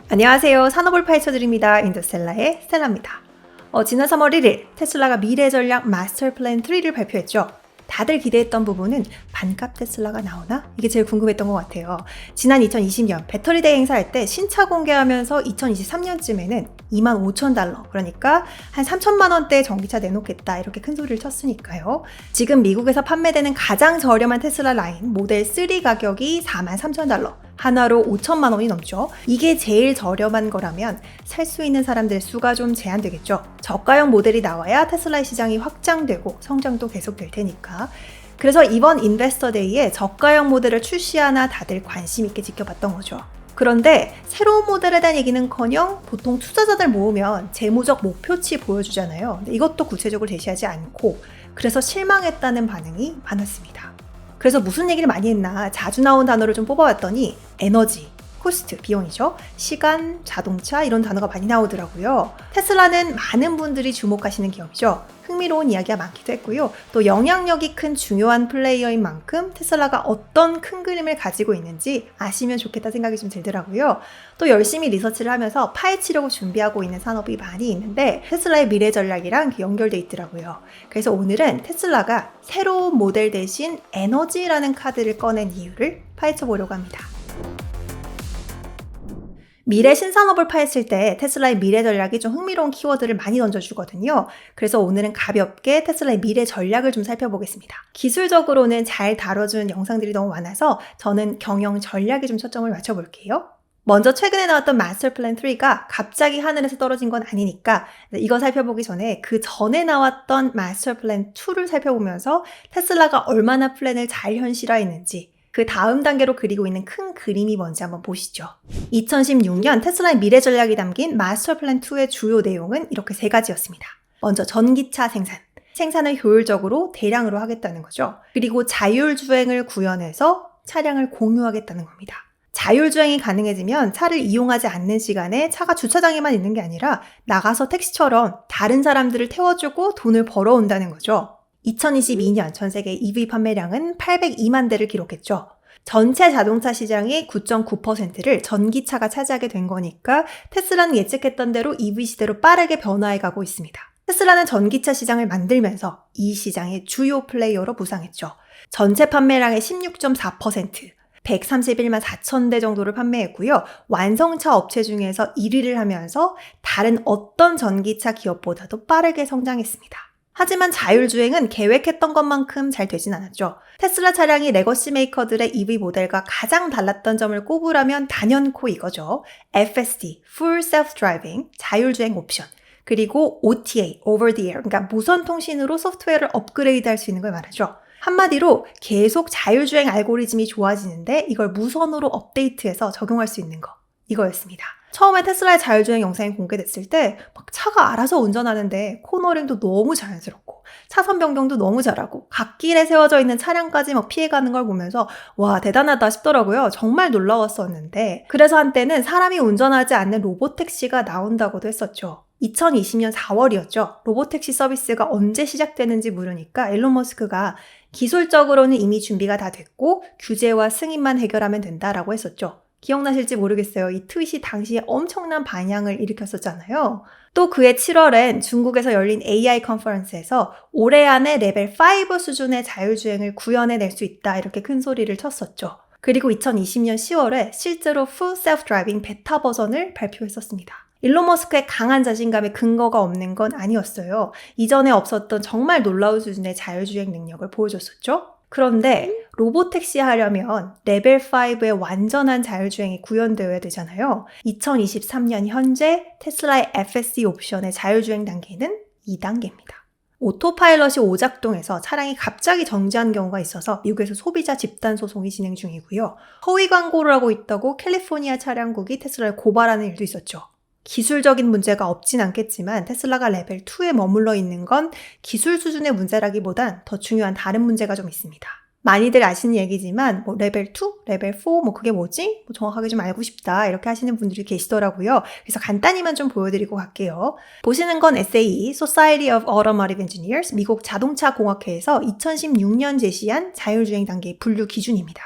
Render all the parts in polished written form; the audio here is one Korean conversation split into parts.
안녕하세요. 산업을 파헤쳐드립니다. 인더스텔라의 스텔라입니다. 지난 3월 1일 테슬라가 미래 전략 마스터 플랜 3를 발표했죠. 다들 기대했던 부분은 반값 테슬라가 나오나? 이게 제일 궁금했던 것 같아요. 지난 2020년 배터리 대회 행사할 때 신차 공개하면서 2023년쯤에는 25,000달러, 그러니까 한 3천만 원대의 전기차 내놓겠다 이렇게 큰 소리를 쳤으니까요. 지금 미국에서 판매되는 가장 저렴한 테슬라 라인 모델 3 가격이 43,000달러, 하나로 5천만 원이 넘죠. 이게 제일 저렴한 거라면 살 수 있는 사람들 수가 좀 제한되겠죠. 저가형 모델이 나와야 테슬라의 시장이 확장되고 성장도 계속될 테니까. 그래서 이번 인베스터 데이에 저가형 모델을 출시하나 다들 관심 있게 지켜봤던 거죠. 그런데 새로운 모델에 대한 얘기는커녕 보통 투자자들 모으면 재무적 목표치 보여주잖아요. 근데 이것도 구체적으로 제시하지 않고 그래서 실망했다는 반응이 많았습니다. 그래서 무슨 얘기를 많이 했나 자주 나온 단어를 좀 뽑아봤더니 에너지, 코스트, 비용이죠. 시간, 자동차 이런 단어가 많이 나오더라고요. 테슬라는 많은 분들이 주목하시는 기업이죠. 흥미로운 이야기가 많기도 했고요. 또 영향력이 큰 중요한 플레이어인 만큼 테슬라가 어떤 큰 그림을 가지고 있는지 아시면 좋겠다 생각이 좀 들더라고요. 또 열심히 리서치를 하면서 파헤치려고 준비하고 있는 산업이 많이 있는데 테슬라의 미래 전략이랑 연결돼 있더라고요. 그래서 오늘은 테슬라가 새로운 모델 대신 에너지라는 카드를 꺼낸 이유를 파헤쳐 보려고 합니다. 미래 신산업을 파헤칠 때 테슬라의 미래 전략이 좀 흥미로운 키워드를 많이 던져주거든요. 그래서 오늘은 가볍게 테슬라의 미래 전략을 좀 살펴보겠습니다. 기술적으로는 잘 다뤄준 영상들이 너무 많아서 저는 경영 전략에 좀 초점을 맞춰볼게요. 먼저 최근에 나왔던 마스터 플랜 3가 갑자기 하늘에서 떨어진 건 아니니까 이거 살펴보기 전에 그 전에 나왔던 마스터 플랜 2를 살펴보면서 테슬라가 얼마나 플랜을 잘 현실화했는지 그 다음 단계로 그리고 있는 큰 그림이 뭔지 한번 보시죠. 2016년 테슬라의 미래 전략이 담긴 마스터 플랜 2의 주요 내용은 이렇게 세 가지였습니다. 먼저 전기차 생산을 효율적으로 대량으로 하겠다는 거죠. 그리고 자율주행을 구현해서 차량을 공유하겠다는 겁니다. 자율주행이 가능해지면 차를 이용하지 않는 시간에 차가 주차장에만 있는 게 아니라 나가서 택시처럼 다른 사람들을 태워주고 돈을 벌어온다는 거죠. 2022년 전 세계 EV 판매량은 802만 대를 기록했죠. 전체 자동차 시장의 9.9%를 전기차가 차지하게 된 거니까 테슬라는 예측했던 대로 EV 시대로 빠르게 변화해 가고 있습니다. 테슬라는 전기차 시장을 만들면서 이 시장의 주요 플레이어로 부상했죠. 전체 판매량의 16.4%, 131만 4천 대 정도를 판매했고요. 완성차 업체 중에서 1위를 하면서 다른 어떤 전기차 기업보다도 빠르게 성장했습니다. 하지만 자율주행은 계획했던 것만큼 잘 되진 않았죠. 테슬라 차량이 레거시 메이커들의 EV 모델과 가장 달랐던 점을 꼽으라면 단연코 이거죠. FSD, Full Self Driving, 자율주행 옵션, 그리고 OTA, Over the Air, 그러니까 무선 통신으로 소프트웨어를 업그레이드 할 수 있는 걸 말하죠. 한마디로 계속 자율주행 알고리즘이 좋아지는데 이걸 무선으로 업데이트해서 적용할 수 있는 거, 이거였습니다. 처음에 테슬라의 자율주행 영상이 공개됐을 때 막 차가 알아서 운전하는데 코너링도 너무 자연스럽고 차선 변경도 너무 잘하고 갓길에 세워져 있는 차량까지 막 피해가는 걸 보면서 와 대단하다 싶더라고요. 정말 놀라웠었는데 그래서 한때는 사람이 운전하지 않는 로보택시가 나온다고도 했었죠. 2020년 4월이었죠. 로보택시 서비스가 언제 시작되는지 물으니까 일론 머스크가 기술적으로는 이미 준비가 다 됐고 규제와 승인만 해결하면 된다라고 했었죠. 기억나실지 모르겠어요. 이 트윗이 당시에 엄청난 반향을 일으켰었잖아요. 또 그해 7월엔 중국에서 열린 AI 컨퍼런스에서 올해 안에 레벨 5 수준의 자율주행을 구현해낼 수 있다 이렇게 큰 소리를 쳤었죠. 그리고 2020년 10월에 실제로 Full Self Driving 베타 버전을 발표했었습니다. 일론 머스크의 강한 자신감에 근거가 없는 건 아니었어요. 이전에 없었던 정말 놀라운 수준의 자율주행 능력을 보여줬었죠. 그런데 로보택시 하려면 레벨 5의 완전한 자율주행이 구현되어야 되잖아요. 2023년 현재 테슬라의 FSD 옵션의 자율주행 단계는 2단계입니다. 오토파일럿이 오작동해서 차량이 갑자기 정지한 경우가 있어서 미국에서 소비자 집단 소송이 진행 중이고요. 허위 광고를 하고 있다고 캘리포니아 차량국이 테슬라를 고발하는 일도 있었죠. 기술적인 문제가 없진 않겠지만 테슬라가 레벨 2에 머물러 있는 건 기술 수준의 문제라기보단 더 중요한 다른 문제가 좀 있습니다. 많이들 아시는 얘기지만 레벨 2, 레벨 4 그게 뭐지? 정확하게 좀 알고 싶다 이렇게 하시는 분들이 계시더라고요. 그래서 간단히만 좀 보여드리고 갈게요. 보시는 건 SAE, Society of Automotive Engineers, 미국 자동차 공학회에서 2016년 제시한 자율주행 단계의 분류 기준입니다.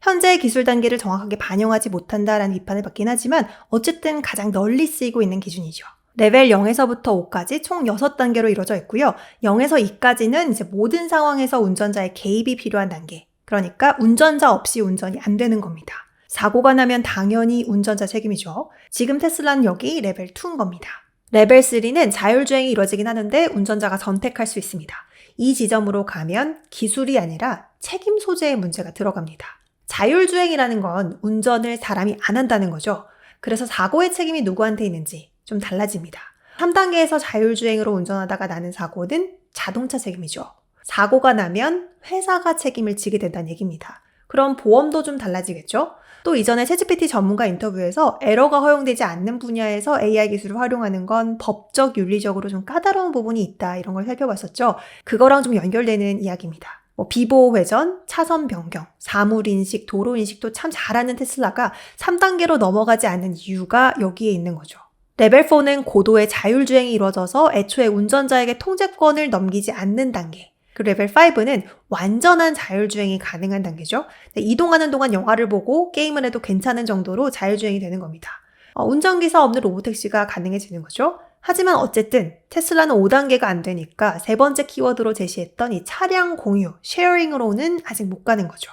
현재의 기술 단계를 정확하게 반영하지 못한다라는 비판을 받긴 하지만 어쨌든 가장 널리 쓰이고 있는 기준이죠. 레벨 0에서부터 5까지 총 6단계로 이루어져 있고요. 0에서 2까지는 이제 모든 상황에서 운전자의 개입이 필요한 단계. 그러니까 운전자 없이 운전이 안 되는 겁니다. 사고가 나면 당연히 운전자 책임이죠. 지금 테슬라는 여기 레벨 2인 겁니다. 레벨 3는 자율주행이 이루어지긴 하는데 운전자가 선택할 수 있습니다. 이 지점으로 가면 기술이 아니라 책임 소재의 문제가 들어갑니다. 자율주행이라는 건 운전을 사람이 안 한다는 거죠. 그래서 사고의 책임이 누구한테 있는지 좀 달라집니다. 3단계에서 자율주행으로 운전하다가 나는 사고는 자동차 책임이죠. 사고가 나면 회사가 책임을 지게 된다는 얘기입니다. 그럼 보험도 좀 달라지겠죠? 또 이전에 챗GPT 전문가 인터뷰에서 에러가 허용되지 않는 분야에서 AI 기술을 활용하는 건 법적, 윤리적으로 좀 까다로운 부분이 있다 이런 걸 살펴봤었죠. 그거랑 좀 연결되는 이야기입니다. 비보호 회전, 차선 변경, 사물인식, 도로인식도 참 잘하는 테슬라가 3단계로 넘어가지 않는 이유가 여기에 있는 거죠. 레벨 4는 고도의 자율주행이 이루어져서 애초에 운전자에게 통제권을 넘기지 않는 단계. 그 레벨 5는 완전한 자율주행이 가능한 단계죠. 이동하는 동안 영화를 보고 게임을 해도 괜찮은 정도로 자율주행이 되는 겁니다. 운전기사 없는 로보택시가 가능해지는 거죠. 하지만 어쨌든 테슬라는 5단계가 안 되니까 세 번째 키워드로 제시했던 이 차량 공유, 쉐어링으로는 아직 못 가는 거죠.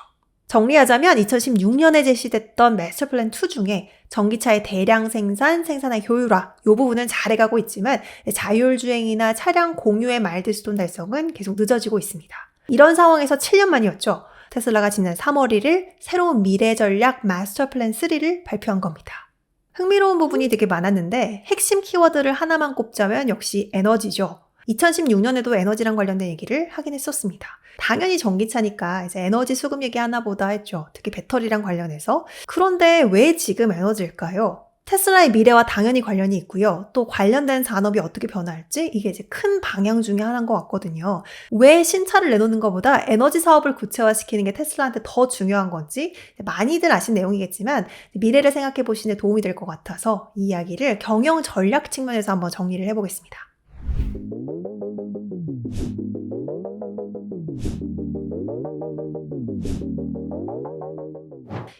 정리하자면 2016년에 제시됐던 마스터 플랜 2 중에 전기차의 대량 생산의 효율화 이 부분은 잘해가고 있지만 자율주행이나 차량 공유의 마일드스톤 달성은 계속 늦어지고 있습니다. 이런 상황에서 7년 만이었죠. 테슬라가 지난 3월 1일 새로운 미래 전략 마스터 플랜 3를 발표한 겁니다. 흥미로운 부분이 되게 많았는데 핵심 키워드를 하나만 꼽자면 역시 에너지죠. 2016년에도 에너지랑 관련된 얘기를 하긴 했었습니다. 당연히 전기차니까 이제 에너지 수급 얘기하나 보다 했죠. 특히 배터리랑 관련해서. 그런데 왜 지금 에너지일까요? 테슬라의 미래와 당연히 관련이 있고요. 또 관련된 산업이 어떻게 변화할지 이게 이제 큰 방향 중에 하나인 것 같거든요. 왜 신차를 내놓는 것보다 에너지 사업을 구체화시키는 게 테슬라한테 더 중요한 건지 많이들 아신 내용이겠지만 미래를 생각해 보시는 데 도움이 될 것 같아서 이 이야기를 경영 전략 측면에서 한번 정리를 해보겠습니다.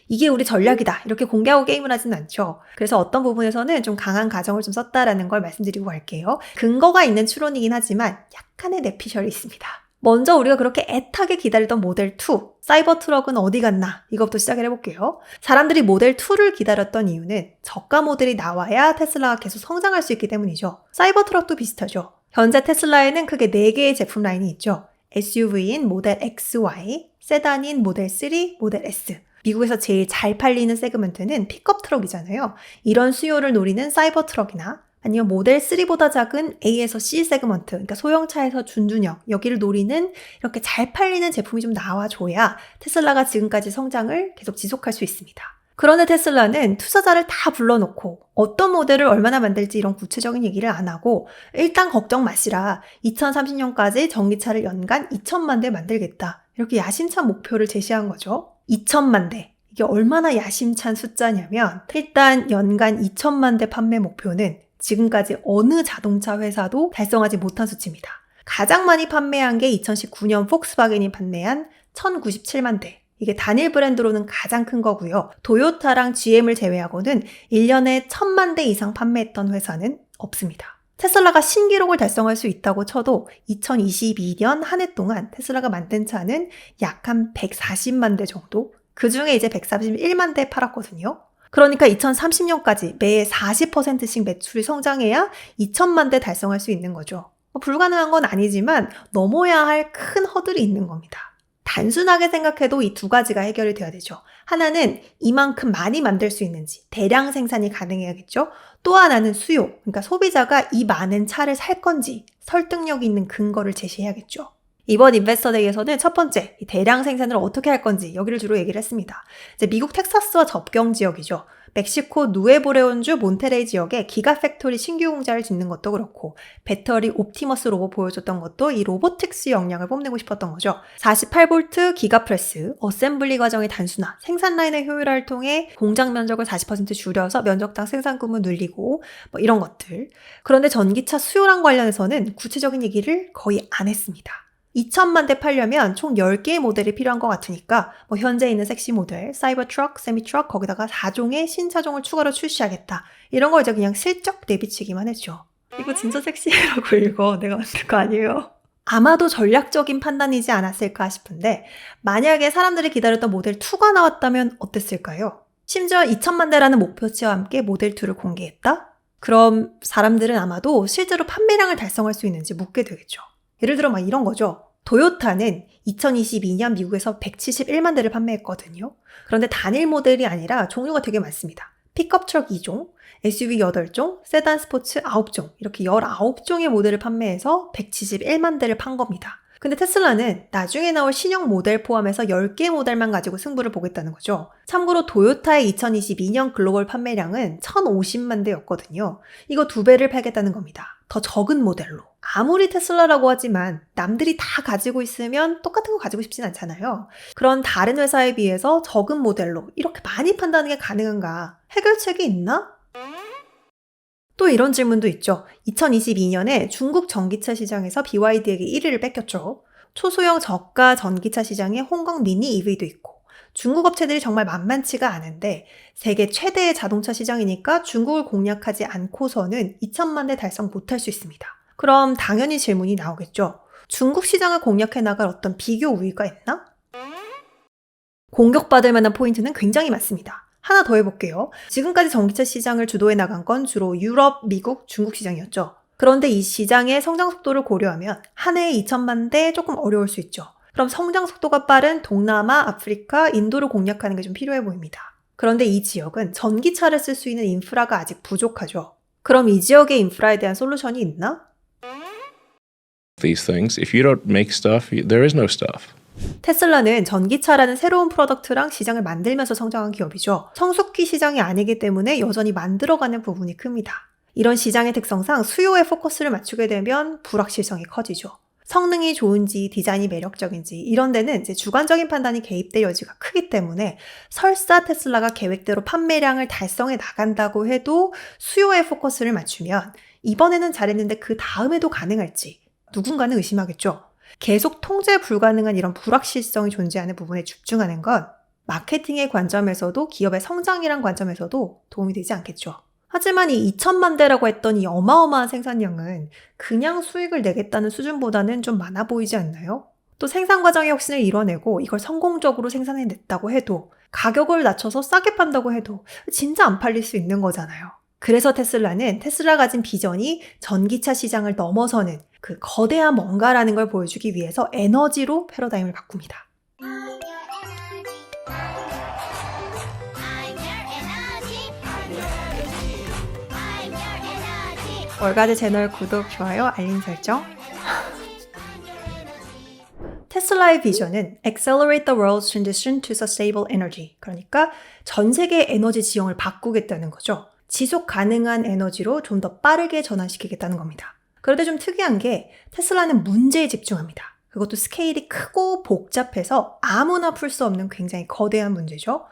이게 우리 전략이다 이렇게 공개하고 게임을 하진 않죠. 그래서 어떤 부분에서는 좀 강한 가정을 좀 썼다라는 걸 말씀드리고 갈게요. 근거가 있는 추론이긴 하지만 약간의 내피셜이 있습니다. 먼저 우리가 그렇게 애타게 기다리던 모델 2, 사이버 트럭은 어디 갔나? 이것부터 시작을 해볼게요. 사람들이 모델 2를 기다렸던 이유는 저가 모델이 나와야 테슬라가 계속 성장할 수 있기 때문이죠. 사이버 트럭도 비슷하죠. 현재 테슬라에는 크게 4개의 제품 라인이 있죠. SUV인 모델 XY, 세단인 모델 3, 모델 S. 미국에서 제일 잘 팔리는 세그먼트는 픽업 트럭이잖아요. 이런 수요를 노리는 사이버 트럭이나 아니면 모델 3보다 작은 A에서 C 세그먼트, 그러니까 소형차에서 준준형, 여기를 노리는 이렇게 잘 팔리는 제품이 좀 나와줘야 테슬라가 지금까지 성장을 계속 지속할 수 있습니다. 그런데 테슬라는 투자자를 다 불러놓고 어떤 모델을 얼마나 만들지 이런 구체적인 얘기를 안 하고 일단 걱정 마시라 2030년까지 전기차를 연간 2천만 대 만들겠다. 이렇게 야심찬 목표를 제시한 거죠. 2천만 대. 이게 얼마나 야심찬 숫자냐면 일단 연간 2천만 대 판매 목표는 지금까지 어느 자동차 회사도 달성하지 못한 수치입니다. 가장 많이 판매한 게 2019년 폭스바겐이 판매한 1097만 대. 이게 단일 브랜드로는 가장 큰 거고요. 도요타랑 GM을 제외하고는 1년에 1000만 대 이상 판매했던 회사는 없습니다. 테슬라가 신기록을 달성할 수 있다고 쳐도 2022년 한 해 동안 테슬라가 만든 차는 약 한 140만 대 정도? 그 중에 이제 131만 대 팔았거든요. 그러니까 2030년까지 매해 40%씩 매출이 성장해야 2천만 대 달성할 수 있는 거죠. 불가능한 건 아니지만 넘어야 할 큰 허들이 있는 겁니다. 단순하게 생각해도 이 두 가지가 해결이 돼야 되죠. 하나는 이만큼 많이 만들 수 있는지 대량 생산이 가능해야겠죠. 또 하나는 수요, 그러니까 소비자가 이 많은 차를 살 건지 설득력 있는 근거를 제시해야겠죠. 이번 인베스터데이에서는 첫 번째, 대량 생산을 어떻게 할 건지 여기를 주로 얘기를 했습니다. 이제 미국 텍사스와 접경 지역이죠. 멕시코 누에보레온주 몬테레이 지역에 기가팩토리 신규 공장을 짓는 것도 그렇고 배터리 옵티머스 로봇 보여줬던 것도 이 로보틱스 역량을 뽐내고 싶었던 거죠. 48V 기가프레스, 어셈블리 과정의 단순화, 생산 라인의 효율화를 통해 공장 면적을 40% 줄여서 면적당 생산금을 늘리고 뭐 이런 것들. 그런데 전기차 수요랑 관련해서는 구체적인 얘기를 거의 안 했습니다. 2천만 대 팔려면 총 10개의 모델이 필요한 것 같으니까 뭐 현재 있는 섹시 모델, 사이버 트럭, 세미 트럭 거기다가 4종의 신차종을 추가로 출시하겠다. 이런 걸 이제 그냥 슬쩍 내비치기만 했죠. 이거 진짜 섹시해라고 읽어. 내가 만든 거 아니에요. 아마도 전략적인 판단이지 않았을까 싶은데 만약에 사람들이 기다렸던 모델 2가 나왔다면 어땠을까요? 심지어 2천만 대라는 목표치와 함께 모델 2를 공개했다? 그럼 사람들은 아마도 실제로 판매량을 달성할 수 있는지 묻게 되겠죠. 예를 들어 막 이런 거죠. 도요타는 2022년 미국에서 171만 대를 판매했거든요. 그런데 단일 모델이 아니라 종류가 되게 많습니다. 픽업 트럭 2종, SUV 8종, 세단 스포츠 9종 이렇게 19종의 모델을 판매해서 171만 대를 판 겁니다. 근데 테슬라는 나중에 나올 신형 모델 포함해서 10개 모델만 가지고 승부를 보겠다는 거죠. 참고로 도요타의 2022년 글로벌 판매량은 1050만 대였거든요. 이거 2배를 팔겠다는 겁니다. 더 적은 모델로. 아무리 테슬라라고 하지만 남들이 다 가지고 있으면 똑같은 거 가지고 싶진 않잖아요. 그런 다른 회사에 비해서 적은 모델로 이렇게 많이 판다는 게 가능한가? 해결책이 있나? 또 이런 질문도 있죠. 2022년에 중국 전기차 시장에서 BYD에게 1위를 뺏겼죠. 초소형 저가 전기차 시장에 홍콩 미니 EV도 있고 중국 업체들이 정말 만만치가 않은데 세계 최대의 자동차 시장이니까 중국을 공략하지 않고서는 2천만 대 달성 못할 수 있습니다. 그럼 당연히 질문이 나오겠죠. 중국 시장을 공략해 나갈 어떤 비교 우위가 있나? 공격받을 만한 포인트는 굉장히 많습니다. 하나 더 해볼게요. 지금까지 전기차 시장을 주도해 나간 건 주로 유럽, 미국, 중국 시장이었죠. 그런데 이 시장의 성장 속도를 고려하면 한 해에 2천만 대 조금 어려울 수 있죠. 그럼 성장 속도가 빠른 동남아, 아프리카, 인도를 공략하는 게 좀 필요해 보입니다. 그런데 이 지역은 전기차를 쓸 수 있는 인프라가 아직 부족하죠. 그럼 이 지역의 인프라에 대한 솔루션이 있나? These things, if you don't make stuff, there is no stuff. 테슬라는 전기차라는 새로운 프로덕트랑 시장을 만들면서 성장한 기업이죠. 성숙기 시장이 아니기 때문에 여전히 만들어가는 부분이 큽니다. 이런 시장의 특성상 수요에 포커스를 맞추게 되면 불확실성이 커지죠. 성능이 좋은지 디자인이 매력적인지 이런 데는 이제 주관적인 판단이 개입될 여지가 크기 때문에 설사 테슬라가 계획대로 판매량을 달성해 나간다고 해도 수요에 포커스를 맞추면 이번에는 잘했는데 그 다음에도 가능할지 누군가는 의심하겠죠. 계속 통제 불가능한 이런 불확실성이 존재하는 부분에 집중하는 건 마케팅의 관점에서도 기업의 성장이란 관점에서도 도움이 되지 않겠죠. 하지만 이 2천만 대라고 했던 이 어마어마한 생산량은 그냥 수익을 내겠다는 수준보다는 좀 많아 보이지 않나요? 또 생산 과정의 혁신을 이뤄내고 이걸 성공적으로 생산해냈다고 해도 가격을 낮춰서 싸게 판다고 해도 진짜 안 팔릴 수 있는 거잖아요. 그래서 테슬라는 테슬라 가진 비전이 전기차 시장을 넘어서는 그 거대한 뭔가라는 걸 보여주기 위해서 에너지로 패러다임을 바꿉니다. 월가드 채널 구독, 좋아요, 알림 설정. 테슬라의 비전은 Accelerate the world's transition to sustainable energy. 그러니까 전 세계의 에너지 지형을 바꾸겠다는 거죠. 지속 가능한 에너지로 좀 더 빠르게 전환시키겠다는 겁니다. 그런데 좀 특이한 게 테슬라는 문제에 집중합니다. 그것도 스케일이 크고 복잡해서 아무나 풀 수 없는 굉장히 거대한 문제죠.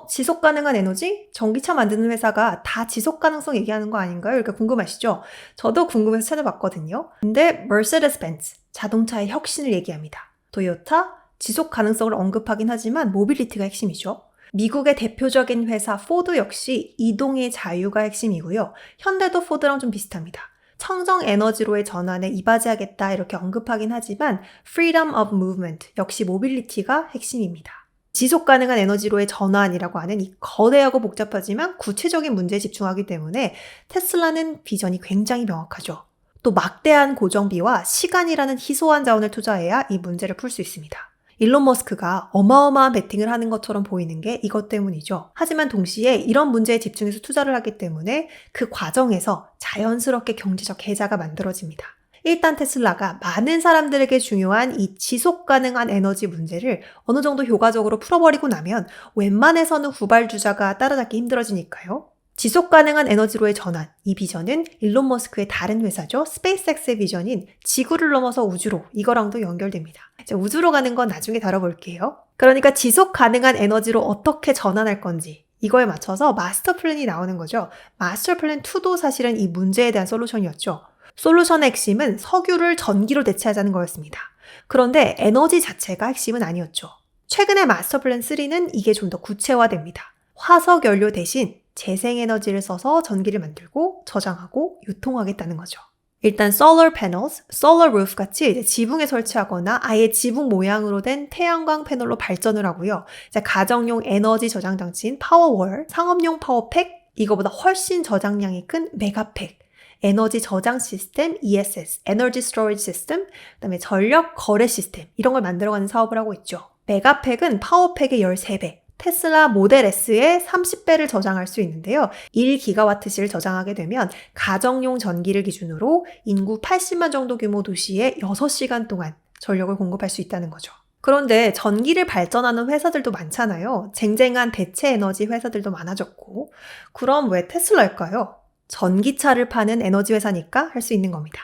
지속 가능한 에너지? 전기차 만드는 회사가 다 지속 가능성 얘기하는 거 아닌가요? 이렇게 궁금하시죠? 저도 궁금해서 찾아봤거든요. 근데 머세데스-벤츠, 자동차의 혁신을 얘기합니다. 도요타, 지속 가능성을 언급하긴 하지만 모빌리티가 핵심이죠. 미국의 대표적인 회사 포드 역시 이동의 자유가 핵심이고요. 현대도 포드랑 좀 비슷합니다. 청정 에너지로의 전환에 이바지하겠다 이렇게 언급하긴 하지만 freedom of movement 역시 모빌리티가 핵심입니다. 지속 가능한 에너지로의 전환이라고 하는 이 거대하고 복잡하지만 구체적인 문제에 집중하기 때문에 테슬라는 비전이 굉장히 명확하죠. 또 막대한 고정비와 시간이라는 희소한 자원을 투자해야 이 문제를 풀 수 있습니다. 일론 머스크가 어마어마한 베팅을 하는 것처럼 보이는 게 이것 때문이죠. 하지만 동시에 이런 문제에 집중해서 투자를 하기 때문에 그 과정에서 자연스럽게 경제적 혜자가 만들어집니다. 일단 테슬라가 많은 사람들에게 중요한 이 지속 가능한 에너지 문제를 어느 정도 효과적으로 풀어버리고 나면 웬만해서는 후발주자가 따라잡기 힘들어지니까요. 지속 가능한 에너지로의 전환, 이 비전은 일론 머스크의 다른 회사죠. 스페이스X의 비전인 지구를 넘어서 우주로, 이거랑도 연결됩니다. 우주로 가는 건 나중에 다뤄볼게요. 그러니까 지속 가능한 에너지로 어떻게 전환할 건지 이거에 맞춰서 마스터 플랜이 나오는 거죠. 마스터 플랜 2도 사실은 이 문제에 대한 솔루션이었죠. 솔루션의 핵심은 석유를 전기로 대체하자는 거였습니다. 그런데 에너지 자체가 핵심은 아니었죠. 최근에 마스터 플랜 3는 이게 좀 더 구체화됩니다. 화석 연료 대신 재생에너지를 써서 전기를 만들고 저장하고 유통하겠다는 거죠. 일단 solar panels, solar roof 같이 이제 지붕에 설치하거나 아예 지붕 모양으로 된 태양광 패널로 발전을 하고요. 이제 가정용 에너지 저장 장치인 파워월, 상업용 파워팩, 이거보다 훨씬 저장량이 큰 메가팩, 에너지 저장 시스템 ESS, 에너지 스토리지 시스템, 그다음에 전력 거래 시스템 이런 걸 만들어가는 사업을 하고 있죠. 메가팩은 파워팩의 13배, 테슬라 모델 S의 30배를 저장할 수 있는데요. 1기가와트시를 저장하게 되면 가정용 전기를 기준으로 인구 80만 정도 규모 도시에 6시간 동안 전력을 공급할 수 있다는 거죠. 그런데 전기를 발전하는 회사들도 많잖아요. 쟁쟁한 대체 에너지 회사들도 많아졌고, 그럼 왜 테슬라일까요? 전기차를 파는 에너지 회사니까 할 수 있는 겁니다.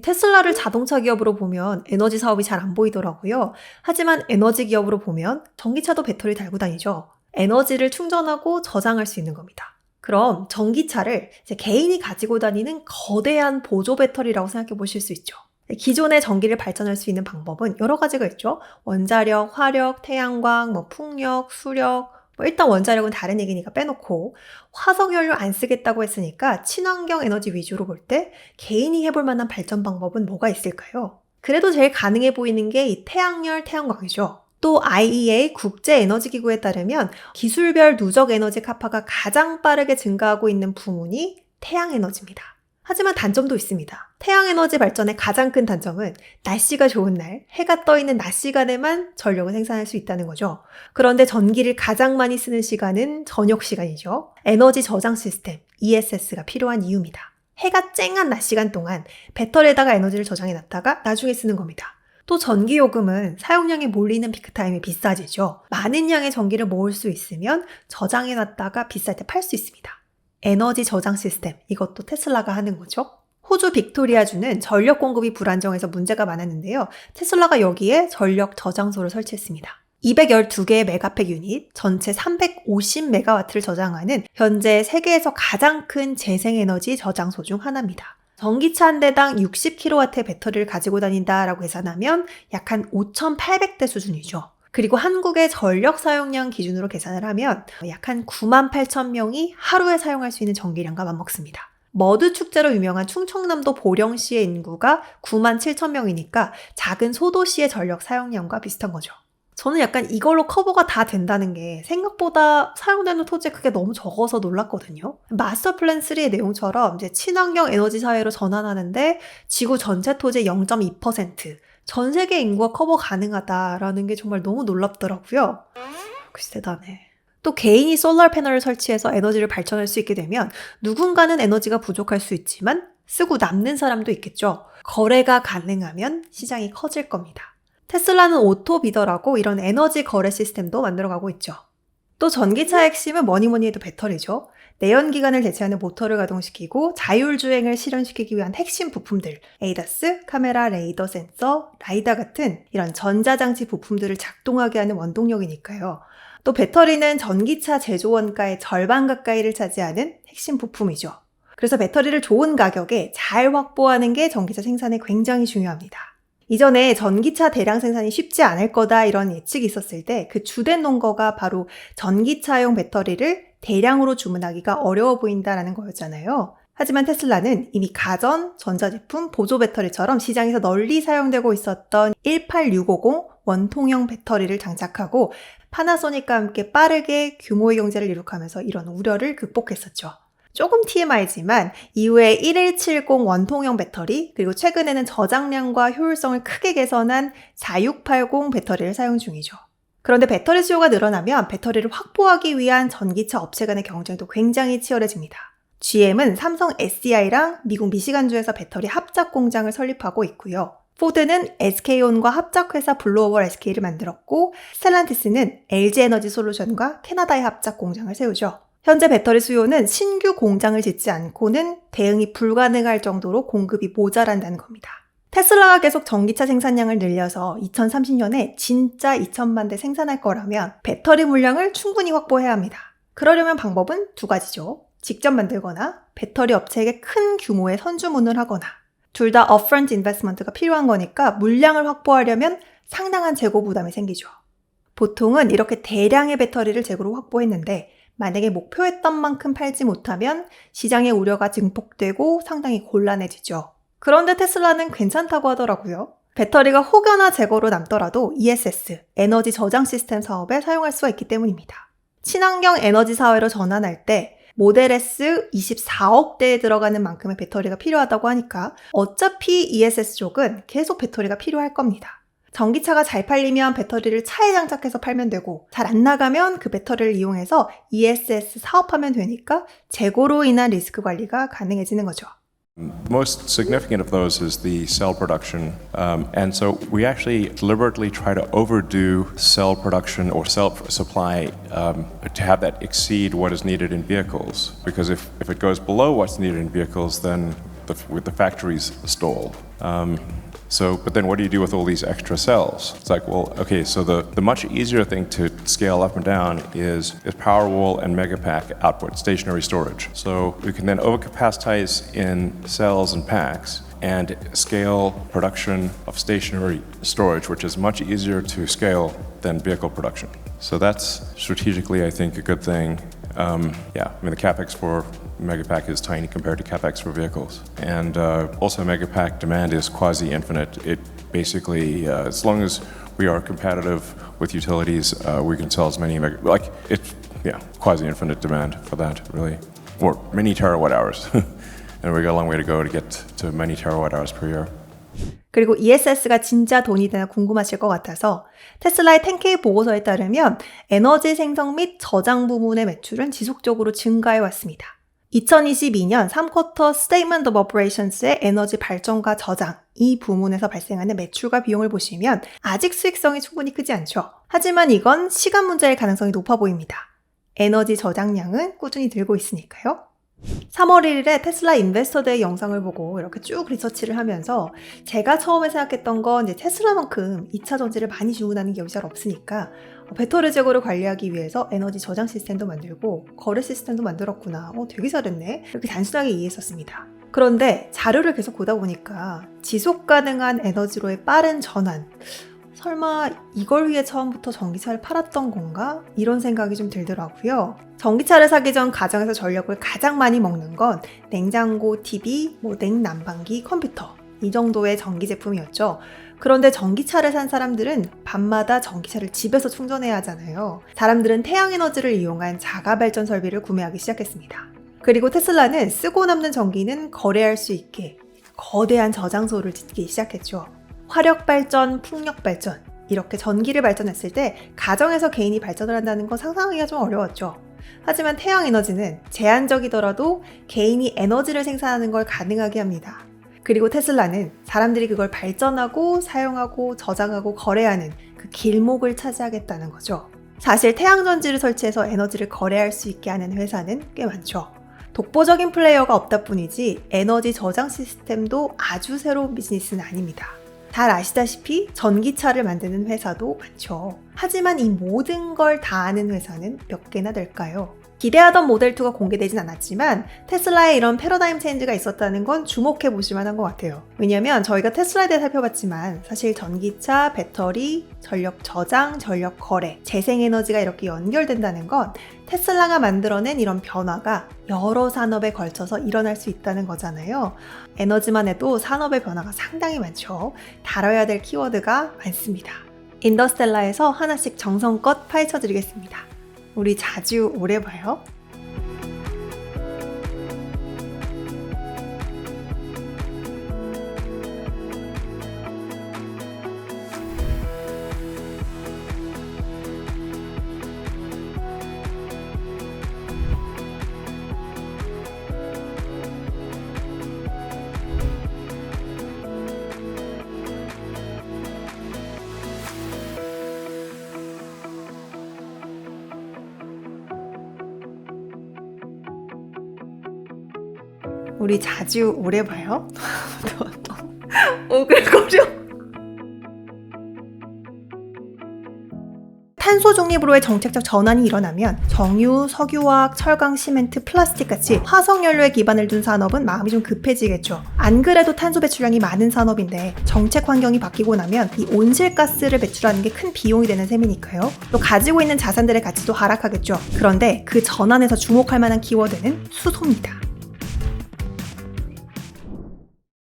테슬라를 자동차 기업으로 보면 에너지 사업이 잘 안 보이더라고요. 하지만 에너지 기업으로 보면 전기차도 배터리 달고 다니죠. 에너지를 충전하고 저장할 수 있는 겁니다. 그럼 전기차를 이제 개인이 가지고 다니는 거대한 보조 배터리라고 생각해 보실 수 있죠. 기존의 전기를 발전할 수 있는 방법은 여러 가지가 있죠. 원자력, 화력, 태양광, 풍력, 수력, 일단 원자력은 다른 얘기니까 빼놓고 화석연료 안 쓰겠다고 했으니까 친환경 에너지 위주로 볼 때 개인이 해볼 만한 발전 방법은 뭐가 있을까요? 그래도 제일 가능해 보이는 게 이 태양열, 태양광이죠. 또 IEA 국제에너지기구에 따르면 기술별 누적 에너지 카파가 가장 빠르게 증가하고 있는 부문이 태양에너지입니다. 하지만 단점도 있습니다. 태양에너지 발전의 가장 큰 단점은 날씨가 좋은 날, 해가 떠 있는 낮 시간에만 전력을 생산할 수 있다는 거죠. 그런데 전기를 가장 많이 쓰는 시간은 저녁 시간이죠. 에너지 저장 시스템, ESS가 필요한 이유입니다. 해가 쨍한 낮 시간 동안 배터리에다가 에너지를 저장해놨다가 나중에 쓰는 겁니다. 또 전기요금은 사용량이 몰리는 피크타임이 비싸지죠. 많은 양의 전기를 모을 수 있으면 저장해놨다가 비쌀 때 팔 수 있습니다. 에너지 저장 시스템, 이것도 테슬라가 하는 거죠. 호주 빅토리아주는 전력 공급이 불안정해서 문제가 많았는데요. 테슬라가 여기에 전력 저장소를 설치했습니다. 212개의 메가팩 유닛, 전체 350메가와트를 저장하는 현재 세계에서 가장 큰 재생에너지 저장소 중 하나입니다. 전기차 한 대당 60kW의 배터리를 가지고 다닌다라고 계산하면 약 한 5,800대 수준이죠. 그리고 한국의 전력 사용량 기준으로 계산을 하면 약 한 98,000명이 하루에 사용할 수 있는 전기량과 맞먹습니다. 머드 축제로 유명한 충청남도 보령시의 인구가 97,000명이니까 작은 소도시의 전력 사용량과 비슷한 거죠. 저는 약간 이걸로 커버가 다 된다는 게 생각보다 사용되는 토지의 크기가 너무 적어서 놀랐거든요. 마스터 플랜 3의 내용처럼 이제 친환경 에너지 사회로 전환하는데 지구 전체 토지의 0.2%, 전 세계 인구가 커버 가능하다라는 게 정말 너무 놀랍더라고요. 글쎄 대단해. 또 개인이 솔라 패널을 설치해서 에너지를 발전할 수 있게 되면 누군가는 에너지가 부족할 수 있지만 쓰고 남는 사람도 있겠죠. 거래가 가능하면 시장이 커질 겁니다. 테슬라는 오토비더라고 이런 에너지 거래 시스템도 만들어가고 있죠. 또 전기차의 핵심은 뭐니 해도 배터리죠. 내연기관을 대체하는 모터를 가동시키고 자율주행을 실현시키기 위한 핵심 부품들, ADAS, 카메라, 레이더, 센서, 라이다 같은 이런 전자장치 부품들을 작동하게 하는 원동력이니까요. 또 배터리는 전기차 제조 원가의 절반 가까이를 차지하는 핵심 부품이죠. 그래서 배터리를 좋은 가격에 잘 확보하는 게 전기차 생산에 굉장히 중요합니다. 이전에 전기차 대량 생산이 쉽지 않을 거다 이런 예측이 있었을 때 그 주된 논거가 바로 전기차용 배터리를 대량으로 주문하기가 어려워 보인다라는 거였잖아요. 하지만 테슬라는 이미 가전, 전자제품, 보조 배터리처럼 시장에서 널리 사용되고 있었던 18650 원통형 배터리를 장착하고 파나소닉과 함께 빠르게 규모의 경제를 이룩하면서 이런 우려를 극복했었죠. 조금 TMI지만 이후에 1170 원통형 배터리, 그리고 최근에는 저장량과 효율성을 크게 개선한 4680 배터리를 사용 중이죠. 그런데 배터리 수요가 늘어나면 배터리를 확보하기 위한 전기차 업체 간의 경쟁도 굉장히 치열해집니다. GM은 삼성 SDI랑 미국 미시간주에서 배터리 합작 공장을 설립하고 있고요. 포드는 SK온과 합작회사 블루오버 SK를 만들었고, 스텔란티스는 LG에너지 솔루션과 캐나다의 합작 공장을 세우죠. 현재 배터리 수요는 신규 공장을 짓지 않고는 대응이 불가능할 정도로 공급이 모자란다는 겁니다. 테슬라가 계속 전기차 생산량을 늘려서 2030년에 진짜 2천만 대 생산할 거라면 배터리 물량을 충분히 확보해야 합니다. 그러려면 방법은 두 가지죠. 직접 만들거나 배터리 업체에게 큰 규모의 선주문을 하거나. 둘 다 upfront investment가 필요한 거니까 물량을 확보하려면 상당한 재고 부담이 생기죠. 보통은 이렇게 대량의 배터리를 재고로 확보했는데 만약에 목표했던 만큼 팔지 못하면 시장의 우려가 증폭되고 상당히 곤란해지죠. 그런데 테슬라는 괜찮다고 하더라고요. 배터리가 혹여나 재고로 남더라도 ESS, 에너지 저장 시스템 사업에 사용할 수가 있기 때문입니다. 친환경 에너지 사회로 전환할 때 모델 S 24억대에 들어가는 만큼의 배터리가 필요하다고 하니까 어차피 ESS 쪽은 계속 배터리가 필요할 겁니다. 전기차가 잘 팔리면 배터리를 차에 장착해서 팔면 되고 잘 안 나가면 그 배터리를 이용해서 ESS 사업하면 되니까 재고로 인한 리스크 관리가 가능해지는 거죠. Most significant of those is the cell production. And so we actually deliberately try to overdo cell production or cell supply to have that exceed what is needed in vehicles. Because if it goes below what's needed in vehicles, then the factories stall. But then what do you do with all these extra cells? It's like, well, okay, so the much easier thing to scale up and down is Powerwall and Megapack output, stationary storage. So you can then overcapacitize in cells and packs and scale production of stationary storage, which is much easier to scale than vehicle production. So that's strategically, I think, a good thing. The CapEx for Megapack is tiny compared to CapEx for vehicles. And also Megapack demand is quasi-infinite. It basically, as long as we are competitive with utilities, we can sell as many, quasi-infinite demand for that, really. Or many terawatt hours. And we got a long way to go to get to many terawatt hours per year. 그리고 ESS가 진짜 돈이 되나 궁금하실 것 같아서 테슬라의 10K 보고서에 따르면 에너지 생성 및 저장 부문의 매출은 지속적으로 증가해 왔습니다. 2022년 3쿼터 Statement of Operations의 에너지 발전과 저장, 이 부문에서 발생하는 매출과 비용을 보시면 아직 수익성이 충분히 크지 않죠. 하지만 이건 시간 문제일 가능성이 높아 보입니다. 에너지 저장량은 꾸준히 늘고 있으니까요. 3월 1일에 테슬라 인베스터데이 영상을 보고 이렇게 쭉 리서치를 하면서 제가 처음에 생각했던 건 이제 테슬라만큼 2차 전지를 많이 주문하는 기업이 잘 없으니까 배터리 재고를 관리하기 위해서 에너지 저장 시스템도 만들고 거래 시스템도 만들었구나. 되게 잘했네. 이렇게 단순하게 이해했었습니다. 그런데 자료를 계속 보다 보니까 지속 가능한 에너지로의 빠른 전환, 설마 이걸 위해 처음부터 전기차를 팔았던 건가? 이런 생각이 좀 들더라고요. 전기차를 사기 전 가정에서 전력을 가장 많이 먹는 건 냉장고, TV, 냉난방기, 컴퓨터 이 정도의 전기 제품이었죠. 그런데 전기차를 산 사람들은 밤마다 전기차를 집에서 충전해야 하잖아요. 사람들은 태양에너지를 이용한 자가발전 설비를 구매하기 시작했습니다. 그리고 테슬라는 쓰고 남는 전기는 거래할 수 있게 거대한 저장소를 짓기 시작했죠. 화력발전, 풍력발전 이렇게 전기를 발전했을 때 가정에서 개인이 발전을 한다는 건 상상하기가 좀 어려웠죠. 하지만 태양에너지는 제한적이더라도 개인이 에너지를 생산하는 걸 가능하게 합니다. 그리고 테슬라는 사람들이 그걸 발전하고 사용하고 저장하고 거래하는 그 길목을 차지하겠다는 거죠. 사실 태양전지를 설치해서 에너지를 거래할 수 있게 하는 회사는 꽤 많죠. 독보적인 플레이어가 없다 뿐이지 에너지 저장 시스템도 아주 새로운 비즈니스는 아닙니다. 잘 아시다시피 전기차를 만드는 회사도 많죠. 하지만 이 모든 걸 다 아는 회사는 몇 개나 될까요? 기대하던 모델2가 공개되진 않았지만 테슬라에 이런 패러다임 체인지가 있었다는 건 주목해 보실 만한 것 같아요. 왜냐면 저희가 테슬라에 대해 살펴봤지만 사실 전기차, 배터리, 전력 저장, 전력 거래, 재생에너지가 이렇게 연결된다는 건 테슬라가 만들어낸 이런 변화가 여러 산업에 걸쳐서 일어날 수 있다는 거잖아요. 에너지만 해도 산업의 변화가 상당히 많죠. 다뤄야 될 키워드가 많습니다. 인더스텔라에서 하나씩 정성껏 파헤쳐 드리겠습니다. 우리 자주 오래 봐요. 우리 자주 오래 봐요. 오글거려. 탄소 중립으로의 정책적 전환이 일어나면 정유, 석유화학, 철강, 시멘트, 플라스틱 같이 화석 연료에 기반을 둔 산업은 마음이 좀 급해지겠죠. 안 그래도 탄소 배출량이 많은 산업인데 정책 환경이 바뀌고 나면 이 온실가스를 배출하는 게 큰 비용이 되는 셈이니까요. 또 가지고 있는 자산들의 가치도 하락하겠죠. 그런데 그 전환에서 주목할 만한 키워드는 수소입니다.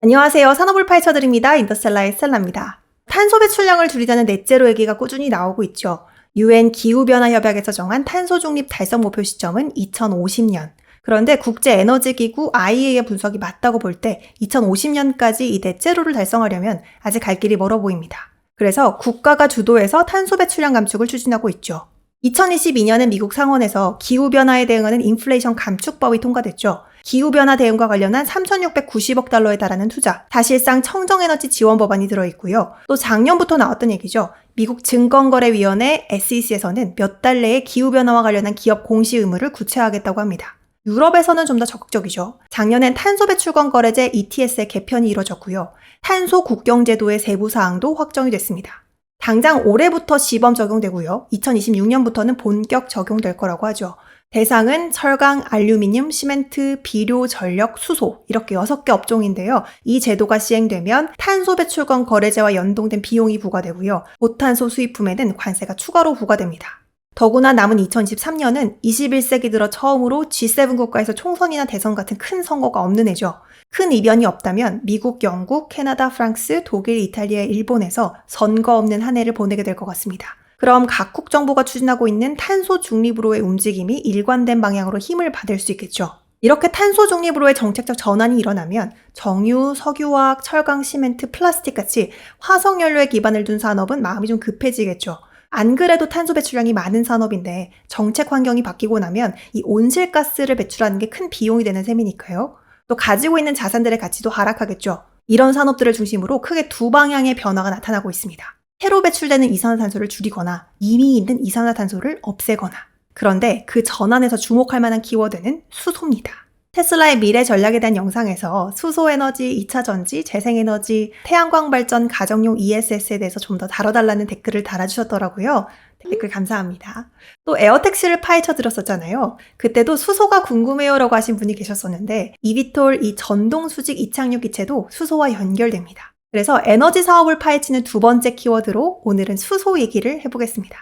안녕하세요. 산업을 파헤쳐드립니다. 인더스텔라의 스텔라입니다. 탄소 배출량을 줄이자는 넷제로 얘기가 꾸준히 나오고 있죠. UN 기후변화협약에서 정한 탄소 중립 달성 목표 시점은 2050년. 그런데 국제에너지기구 IEA의 분석이 맞다고 볼 때 2050년까지 이 넷제로를 달성하려면 아직 갈 길이 멀어 보입니다. 그래서 국가가 주도해서 탄소 배출량 감축을 추진하고 있죠. 2022년에 미국 상원에서 기후변화에 대응하는 인플레이션 감축법이 통과됐죠. 기후변화 대응과 관련한 3,690억 달러에 달하는 투자, 사실상 청정에너지 지원 법안이 들어있고요. 또 작년부터 나왔던 얘기죠. 미국 증권거래위원회 SEC에서는 몇 달 내에 기후변화와 관련한 기업 공시 의무를 구체화하겠다고 합니다. 유럽에서는 좀 더 적극적이죠. 작년엔 탄소 배출권 거래제 ETS의 개편이 이뤄졌고요. 탄소 국경제도의 세부 사항도 확정이 됐습니다. 당장 올해부터 시범 적용되고요. 2026년부터는 본격 적용될 거라고 하죠. 대상은 철강, 알루미늄, 시멘트, 비료, 전력, 수소 이렇게 6개 업종인데요. 이 제도가 시행되면 탄소 배출권 거래제와 연동된 비용이 부과되고요. 고탄소 수입품에는 관세가 추가로 부과됩니다. 더구나 남은 2023년은 21세기 들어 처음으로 G7 국가에서 총선이나 대선 같은 큰 선거가 없는 해죠. 큰 이변이 없다면 미국, 영국, 캐나다, 프랑스, 독일, 이탈리아, 일본에서 선거 없는 한 해를 보내게 될 것 같습니다. 그럼 각국 정부가 추진하고 있는 탄소 중립으로의 움직임이 일관된 방향으로 힘을 받을 수 있겠죠. 이렇게 탄소 중립으로의 정책적 전환이 일어나면 정유, 석유화학, 철강, 시멘트, 플라스틱 같이 화석 연료에 기반을 둔 산업은 마음이 좀 급해지겠죠. 안 그래도 탄소 배출량이 많은 산업인데 정책 환경이 바뀌고 나면 이 온실가스를 배출하는 게 큰 비용이 되는 셈이니까요. 또 가지고 있는 자산들의 가치도 하락하겠죠. 이런 산업들을 중심으로 크게 두 방향의 변화가 나타나고 있습니다. 새로 배출되는 이산화탄소를 줄이거나 이미 있는 이산화탄소를 없애거나. 그런데 그 전환에서 주목할 만한 키워드는 수소입니다. 테슬라의 미래 전략에 대한 영상에서 수소에너지, 2차 전지, 재생에너지, 태양광 발전, 가정용 ESS에 대해서 좀 더 다뤄달라는 댓글을 달아주셨더라고요. 댓글 감사합니다. 또 에어택시를 파헤쳐 드렸었잖아요. 그때도 수소가 궁금해요 라고 하신 분이 계셨었는데 이비톨 이 전동 수직 이착륙 기체도 수소와 연결됩니다. 그래서 에너지 사업을 파헤치는 두 번째 키워드로 오늘은 수소 얘기를 해보겠습니다.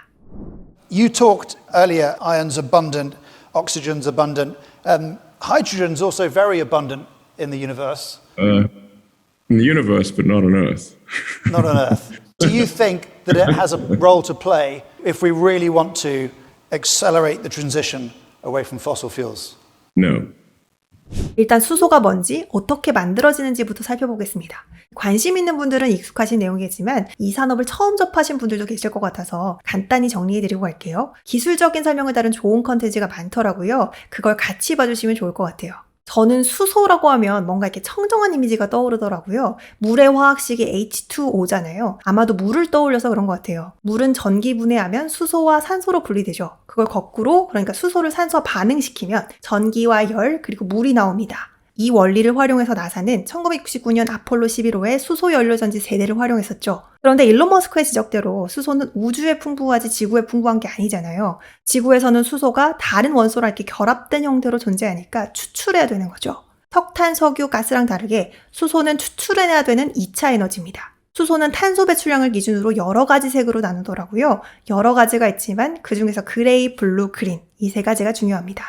You talked earlier, iron's abundant, oxygen's abundant. Hydrogen's also very abundant in the universe. In the universe, but not on Earth. Not on Earth. Do you think that it has a role to play if we really want to accelerate the transition away from fossil fuels? No. 일단 수소가 뭔지 어떻게 만들어지는지부터 살펴보겠습니다. 관심 있는 분들은 익숙하신 내용이겠지만 이 산업을 처음 접하신 분들도 계실 것 같아서 간단히 정리해드리고 갈게요. 기술적인 설명을 다룬 좋은 컨텐츠가 많더라고요. 그걸 같이 봐주시면 좋을 것 같아요. 저는 수소라고 하면 뭔가 이렇게 청정한 이미지가 떠오르더라고요. 물의 화학식이 H2O잖아요. 아마도 물을 떠올려서 그런 것 같아요. 물은 전기 분해하면 수소와 산소로 분리되죠. 그걸 거꾸로, 그러니까 수소를 산소와 반응시키면 전기와 열, 그리고 물이 나옵니다. 이 원리를 활용해서 나사는 1969년 아폴로 11호에 수소 연료전지 세대를 활용했었죠. 그런데 일론 머스크의 지적대로 수소는 우주에 풍부하지 지구에 풍부한 게 아니잖아요. 지구에서는 수소가 다른 원소랑 이렇게 결합된 형태로 존재하니까 추출해야 되는 거죠. 석탄, 석유, 가스랑 다르게 수소는 추출해내야 되는 2차 에너지입니다. 수소는 탄소 배출량을 기준으로 여러 가지 색으로 나누더라고요. 여러 가지가 있지만 그중에서 그레이, 블루, 그린 이 세 가지가 중요합니다.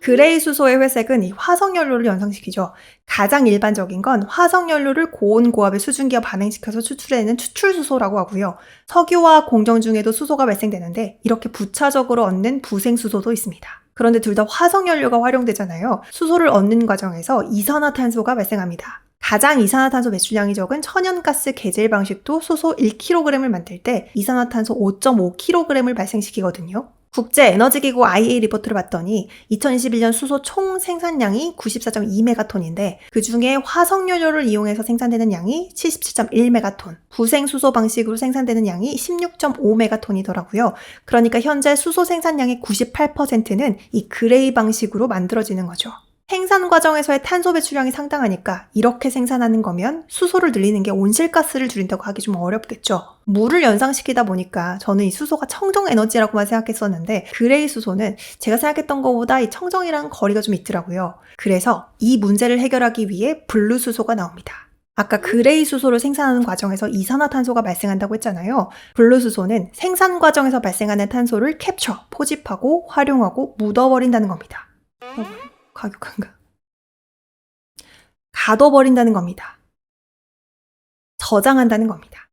그레이 수소의 회색은 이 화석연료를 연상시키죠. 가장 일반적인 건 화석연료를 고온 고압의 수증기와 반응시켜서 추출해내는 추출수소라고 하고요. 석유화학 공정 중에도 수소가 발생되는데 이렇게 부차적으로 얻는 부생수소도 있습니다. 그런데 둘 다 화석연료가 활용되잖아요. 수소를 얻는 과정에서 이산화탄소가 발생합니다. 가장 이산화탄소 배출량이 적은 천연가스 개질 방식도 수소 1kg을 만들 때 이산화탄소 5.5kg을 발생시키거든요. 국제에너지기구 IEA 리포트를 봤더니 2021년 수소 총 생산량이 94.2메가톤인데 그중에 화석연료를 이용해서 생산되는 양이 77.1메가톤, 부생수소 방식으로 생산되는 양이 16.5메가톤이더라고요. 그러니까 현재 수소 생산량의 98%는 이 그레이 방식으로 만들어지는 거죠. 생산 과정에서의 탄소 배출량이 상당하니까 이렇게 생산하는 거면 수소를 늘리는 게 온실가스를 줄인다고 하기 좀 어렵겠죠. 물을 연상시키다 보니까 저는 이 수소가 청정 에너지라고만 생각했었는데 그레이 수소는 제가 생각했던 것보다 이 청정이랑 거리가 좀 있더라고요. 그래서 이 문제를 해결하기 위해 블루 수소가 나옵니다. 아까 그레이 수소를 생산하는 과정에서 이산화탄소가 발생한다고 했잖아요. 블루 수소는 생산 과정에서 발생하는 탄소를 캡처, 포집하고 활용하고 묻어버린다는 겁니다. 과격한가? 가둬버린다는 겁니다. 저장한다는 겁니다.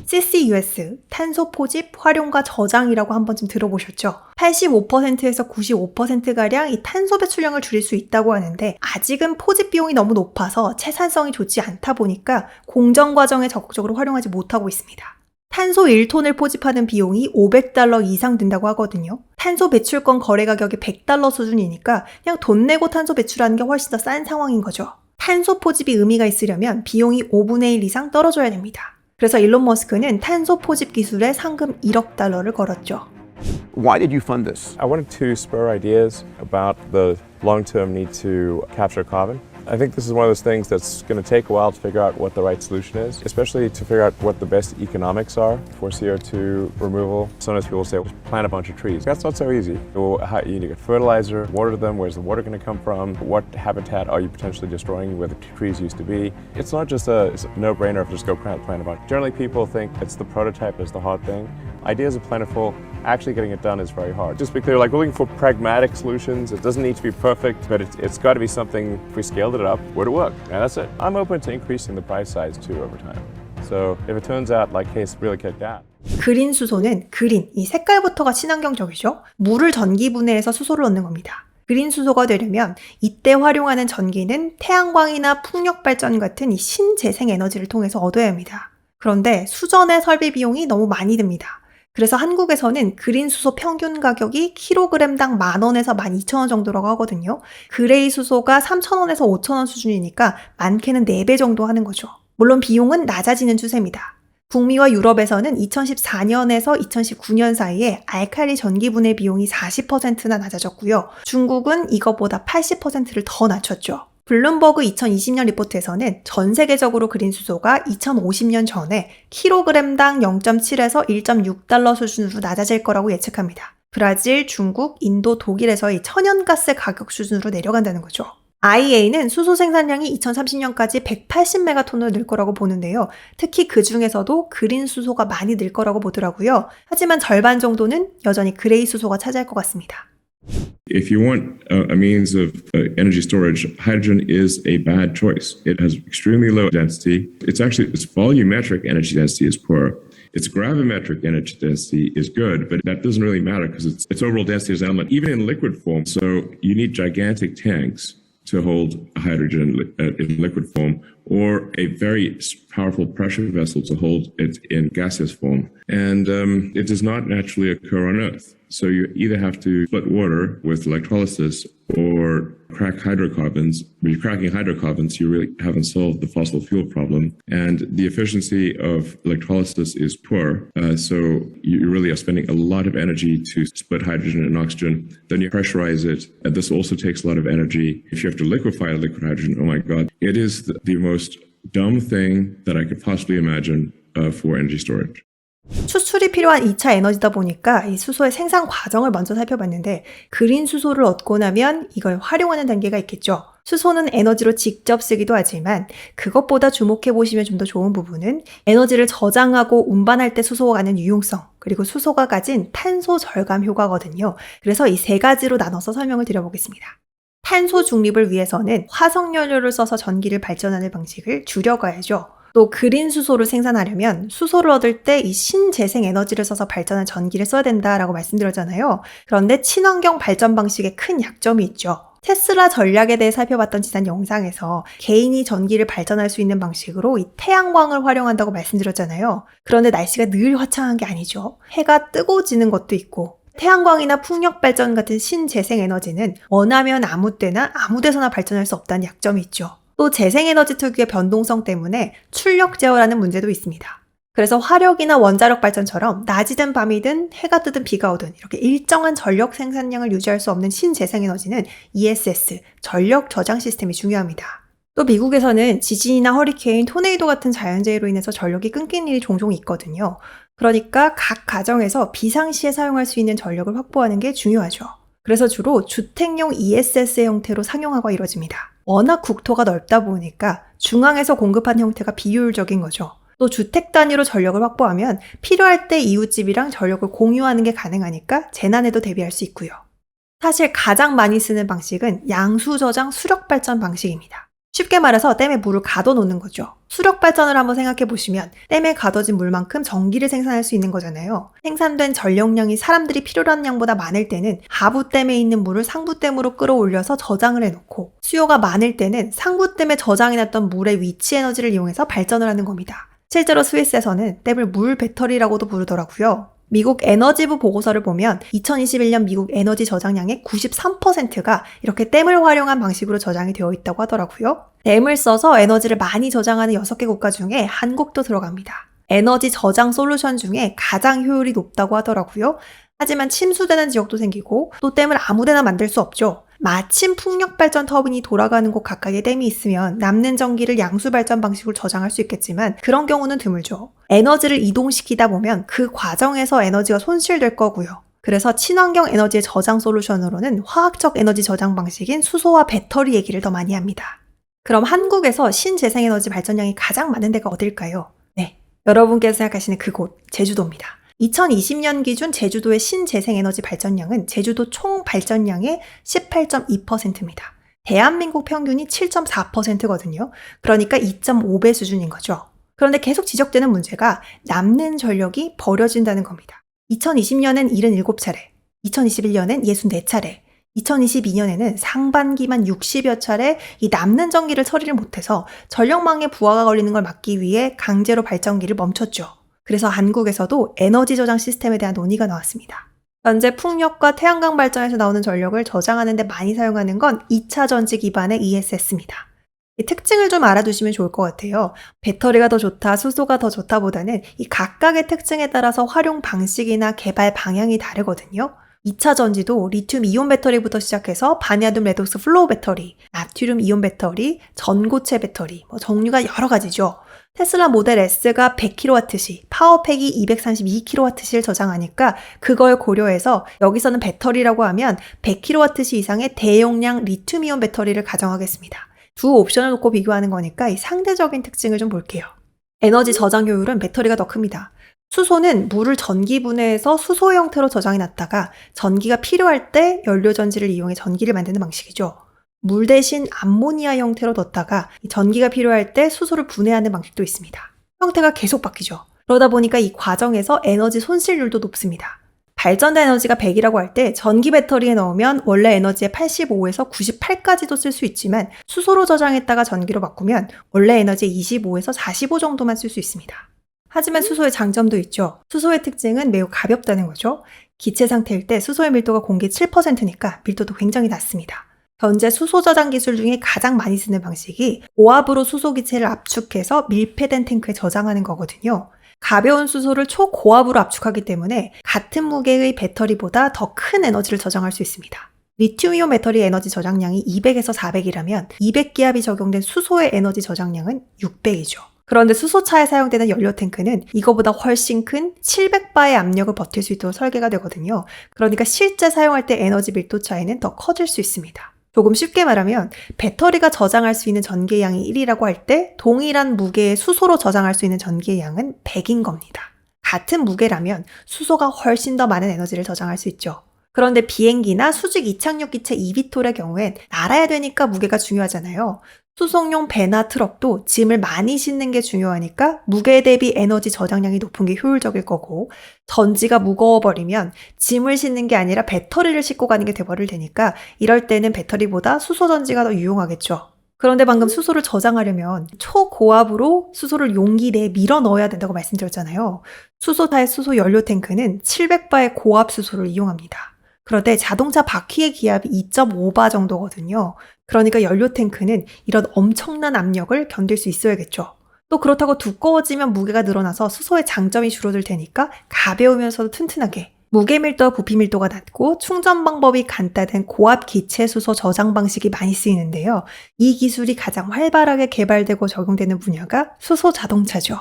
CCUS, 탄소 포집, 활용과 저장이라고 한 번쯤 들어보셨죠? 85%에서 95%가량 이 탄소 배출량을 줄일 수 있다고 하는데 아직은 포집 비용이 너무 높아서 채산성이 좋지 않다 보니까 공정 과정에 적극적으로 활용하지 못하고 있습니다. 탄소 1톤을 포집하는 비용이 $500 이상 든다고 하거든요. 탄소 배출권 거래 가격이 $100 수준이니까 그냥 돈 내고 탄소 배출하는 게 훨씬 더 싼 상황인 거죠. 탄소 포집이 의미가 있으려면 비용이 5분의 1 이상 떨어져야 됩니다. 그래서 일론 머스크는 탄소 포집 기술에 상금 $1억 걸었죠. Why did you fund this? I wanted to spur ideas about the long-term need to capture carbon. I think this is one of those things that's going to take a while to figure out what the right solution is, especially to figure out what the best economics are for CO2 removal. Sometimes people say, plant a bunch of trees. That's not so easy. Well, you need to get fertilizer, water them, where's the water going to come from? What habitat are you potentially destroying where the trees used to be? It's not just a no-brainer of just go plant a bunch. Generally, people think it's the prototype is the hard thing. Ideas are plentiful. Actually getting it done is very hard. Just be clear, like we're looking for pragmatic solutions. It doesn't need to be perfect, but it's got to be something, if we scaled it up, would it work? And that's it. I'm open to increasing the price size too over time. So if it turns out like, hey, it's really kicked out. 그린 수소는 그린, 이 색깔부터가 친환경적이죠. 물을 전기 분해해서 수소를 얻는 겁니다. 그린 수소가 되려면 이때 활용하는 전기는 태양광이나 풍력 발전 같은 이 신재생 에너지를 통해서 얻어야 합니다. 그런데 수전의 설비 비용이 너무 많이 듭니다. 그래서 한국에서는 그린 수소 평균 가격이 킬로그램당 10,000원에서 12,000원 정도라고 하거든요. 그레이 수소가 3,000원에서 5,000원 수준이니까 많게는 4배 정도 하는 거죠. 물론 비용은 낮아지는 추세입니다. 북미와 유럽에서는 2014년에서 2019년 사이에 알칼리 전기 분해 비용이 40%나 낮아졌고요. 중국은 이것보다 80%를 더 낮췄죠. 블룸버그 2020년 리포트에서는 전 세계적으로 그린 수소가 2050년 전에 킬로그램당 0.7에서 1.6달러 수준으로 낮아질 거라고 예측합니다. 브라질, 중국, 인도, 독일에서의 천연가스 가격 수준으로 내려간다는 거죠. IEA는 수소 생산량이 2030년까지 180메가톤을 늘 거라고 보는데요. 특히 그 중에서도 그린 수소가 많이 늘 거라고 보더라고요. 하지만 절반 정도는 여전히 그레이 수소가 차지할 것 같습니다. If you want a means of energy storage, hydrogen is a bad choice. It has extremely low density. Its volumetric energy density is poor. Its gravimetric energy density is good, but that doesn't really matter because its overall density is element, even in liquid form. So you need gigantic tanks to hold hydrogen in liquid form, or a very powerful pressure vessel to hold it in gaseous form. And it does not naturally occur on Earth. So you either have to split water with electrolysis or crack hydrocarbons. When you're cracking hydrocarbons, you really haven't solved the fossil fuel problem. And the efficiency of electrolysis is poor. So you really are spending a lot of energy to split hydrogen and oxygen. Then you pressurize it. And this also takes a lot of energy. If you have to liquefy liquid hydrogen, oh my God, it is the most dumb thing that I could possibly imagine for energy storage. 추출이 필요한 2차 에너지다 보니까 이 수소의 생산 과정을 먼저 살펴봤는데 그린 수소를 얻고 나면 이걸 활용하는 단계가 있겠죠. 수소는 에너지로 직접 쓰기도 하지만 그것보다 주목해 보시면 좀 더 좋은 부분은 에너지를 저장하고 운반할 때 수소가 가는 유용성 그리고 수소가 가진 탄소 절감 효과거든요. 그래서 이 세 가지로 나눠서 설명을 드려보겠습니다. 탄소 중립을 위해서는 화석연료를 써서 전기를 발전하는 방식을 줄여가야죠. 또 그린 수소를 생산하려면 수소를 얻을 때 이 신재생 에너지를 써서 발전한 전기를 써야 된다라고 말씀드렸잖아요. 그런데 친환경 발전 방식에 큰 약점이 있죠. 테슬라 전략에 대해 살펴봤던 지난 영상에서 개인이 전기를 발전할 수 있는 방식으로 이 태양광을 활용한다고 말씀드렸잖아요. 그런데 날씨가 늘 화창한 게 아니죠. 해가 뜨고 지는 것도 있고 태양광이나 풍력 발전 같은 신재생 에너지는 원하면 아무 때나 아무 데서나 발전할 수 없다는 약점이 있죠. 또 재생에너지 특유의 변동성 때문에 출력 제어라는 문제도 있습니다. 그래서 화력이나 원자력 발전처럼 낮이든 밤이든 해가 뜨든 비가 오든 이렇게 일정한 전력 생산량을 유지할 수 없는 신재생에너지는 ESS, 전력 저장 시스템이 중요합니다. 또 미국에서는 지진이나 허리케인, 토네이도 같은 자연재해로 인해서 전력이 끊긴 일이 종종 있거든요. 그러니까 각 가정에서 비상시에 사용할 수 있는 전력을 확보하는 게 중요하죠. 그래서 주로 주택용 ESS 형태로 상용화가 이루어집니다. 워낙 국토가 넓다 보니까 중앙에서 공급하는 형태가 비효율적인 거죠. 또 주택 단위로 전력을 확보하면 필요할 때 이웃집이랑 전력을 공유하는 게 가능하니까 재난에도 대비할 수 있고요. 사실 가장 많이 쓰는 방식은 양수저장 수력발전 방식입니다. 쉽게 말해서 댐에 물을 가둬놓는 거죠. 수력발전을 한번 생각해 보시면 댐에 가둬진 물만큼 전기를 생산할 수 있는 거잖아요. 생산된 전력량이 사람들이 필요로 하는 양보다 많을 때는 하부댐에 있는 물을 상부댐으로 끌어올려서 저장을 해놓고 수요가 많을 때는 상부댐에 저장해놨던 물의 위치 에너지를 이용해서 발전을 하는 겁니다. 실제로 스위스에서는 댐을 물 배터리라고도 부르더라고요. 미국 에너지부 보고서를 보면 2021년 미국 에너지 저장량의 93%가 이렇게 댐을 활용한 방식으로 저장이 되어 있다고 하더라고요. 댐을 써서 에너지를 많이 저장하는 6개 국가 중에 한국도 들어갑니다. 에너지 저장 솔루션 중에 가장 효율이 높다고 하더라고요. 하지만 침수되는 지역도 생기고 또 댐을 아무데나 만들 수 없죠. 마침 풍력발전 터빈이 돌아가는 곳 가까이에 댐이 있으면 남는 전기를 양수발전 방식으로 저장할 수 있겠지만 그런 경우는 드물죠. 에너지를 이동시키다 보면 그 과정에서 에너지가 손실될 거고요. 그래서 친환경 에너지의 저장 솔루션으로는 화학적 에너지 저장 방식인 수소와 배터리 얘기를 더 많이 합니다. 그럼 한국에서 신재생에너지 발전량이 가장 많은 데가 어딜까요? 네, 여러분께서 생각하시는 그곳, 제주도입니다. 2020년 기준 제주도의 신재생에너지 발전량은 제주도 총 발전량의 18.2%입니다. 대한민국 평균이 7.4%거든요. 그러니까 2.5배 수준인 거죠. 그런데 계속 지적되는 문제가 남는 전력이 버려진다는 겁니다. 2020년엔 77차례, 2021년엔 64차례, 2022년에는 상반기만 60여 차례 이 남는 전기를 처리를 못해서 전력망에 부하가 걸리는 걸 막기 위해 강제로 발전기를 멈췄죠. 그래서 한국에서도 에너지 저장 시스템에 대한 논의가 나왔습니다. 현재 풍력과 태양광 발전에서 나오는 전력을 저장하는 데 많이 사용하는 건 2차 전지 기반의 ESS입니다. 이 특징을 좀 알아두시면 좋을 것 같아요. 배터리가 더 좋다, 수소가 더 좋다 보다는 이 각각의 특징에 따라서 활용 방식이나 개발 방향이 다르거든요. 2차 전지도 리튬 이온 배터리부터 시작해서 바냐듐 레독스 플로우 배터리, 나트륨 이온 배터리, 전고체 배터리, 종류가 여러 가지죠. 테슬라 모델 S가 100kWh, 파워팩이 232kWh를 저장하니까 그걸 고려해서 여기서는 배터리라고 하면 100kWh 이상의 대용량 리튬이온 배터리를 가정하겠습니다. 두 옵션을 놓고 비교하는 거니까 이 상대적인 특징을 좀 볼게요. 에너지 저장 효율은 배터리가 더 큽니다. 수소는 물을 전기 분해해서 수소 형태로 저장해 놨다가 전기가 필요할 때 연료 전지를 이용해 전기를 만드는 방식이죠. 물 대신 암모니아 형태로 뒀다가 전기가 필요할 때 수소를 분해하는 방식도 있습니다. 형태가 계속 바뀌죠. 그러다 보니까 이 과정에서 에너지 손실률도 높습니다. 발전된 에너지가 100이라고 할 때 전기 배터리에 넣으면 원래 에너지의 85에서 98까지도 쓸 수 있지만 수소로 저장했다가 전기로 바꾸면 원래 에너지의 25에서 45 정도만 쓸 수 있습니다. 하지만 수소의 장점도 있죠. 수소의 특징은 매우 가볍다는 거죠. 기체 상태일 때 수소의 밀도가 공기 7%니까 밀도도 굉장히 낮습니다. 현재 수소 저장 기술 중에 가장 많이 쓰는 방식이 고압으로 수소 기체를 압축해서 밀폐된 탱크에 저장하는 거거든요. 가벼운 수소를 초고압으로 압축하기 때문에 같은 무게의 배터리보다 더 큰 에너지를 저장할 수 있습니다. 리튬이온 배터리 에너지 저장량이 200에서 400이라면 200기압이 적용된 수소의 에너지 저장량은 600이죠. 그런데 수소차에 사용되는 연료 탱크는 이거보다 훨씬 큰 700바의 압력을 버틸 수 있도록 설계가 되거든요. 그러니까 실제 사용할 때 에너지 밀도 차이는 더 커질 수 있습니다. 조금 쉽게 말하면 배터리가 저장할 수 있는 전기의 양이 1이라고 할 때 동일한 무게의 수소로 저장할 수 있는 전기의 양은 100인 겁니다. 같은 무게라면 수소가 훨씬 더 많은 에너지를 저장할 수 있죠. 그런데 비행기나 수직 이착륙 기체 eVTOL의 경우엔 날아야 되니까 무게가 중요하잖아요. 수송용 배나 트럭도 짐을 많이 싣는 게 중요하니까 무게 대비 에너지 저장량이 높은 게 효율적일 거고 전지가 무거워버리면 짐을 싣는 게 아니라 배터리를 싣고 가는 게 돼버릴 테니까 이럴 때는 배터리보다 수소 전지가 더 유용하겠죠. 그런데 방금 수소를 저장하려면 초고압으로 수소를 용기 내에 밀어 넣어야 된다고 말씀드렸잖아요. 수소타의 수소 연료 탱크는 700바의 고압 수소를 이용합니다. 그런데 자동차 바퀴의 기압이 2.5바 정도거든요. 그러니까 연료 탱크는 이런 엄청난 압력을 견딜 수 있어야겠죠. 또 그렇다고 두꺼워지면 무게가 늘어나서 수소의 장점이 줄어들 테니까 가벼우면서도 튼튼하게, 무게 밀도와 부피 밀도가 낮고 충전 방법이 간단한 고압 기체 수소 저장 방식이 많이 쓰이는데요. 이 기술이 가장 활발하게 개발되고 적용되는 분야가 수소 자동차죠.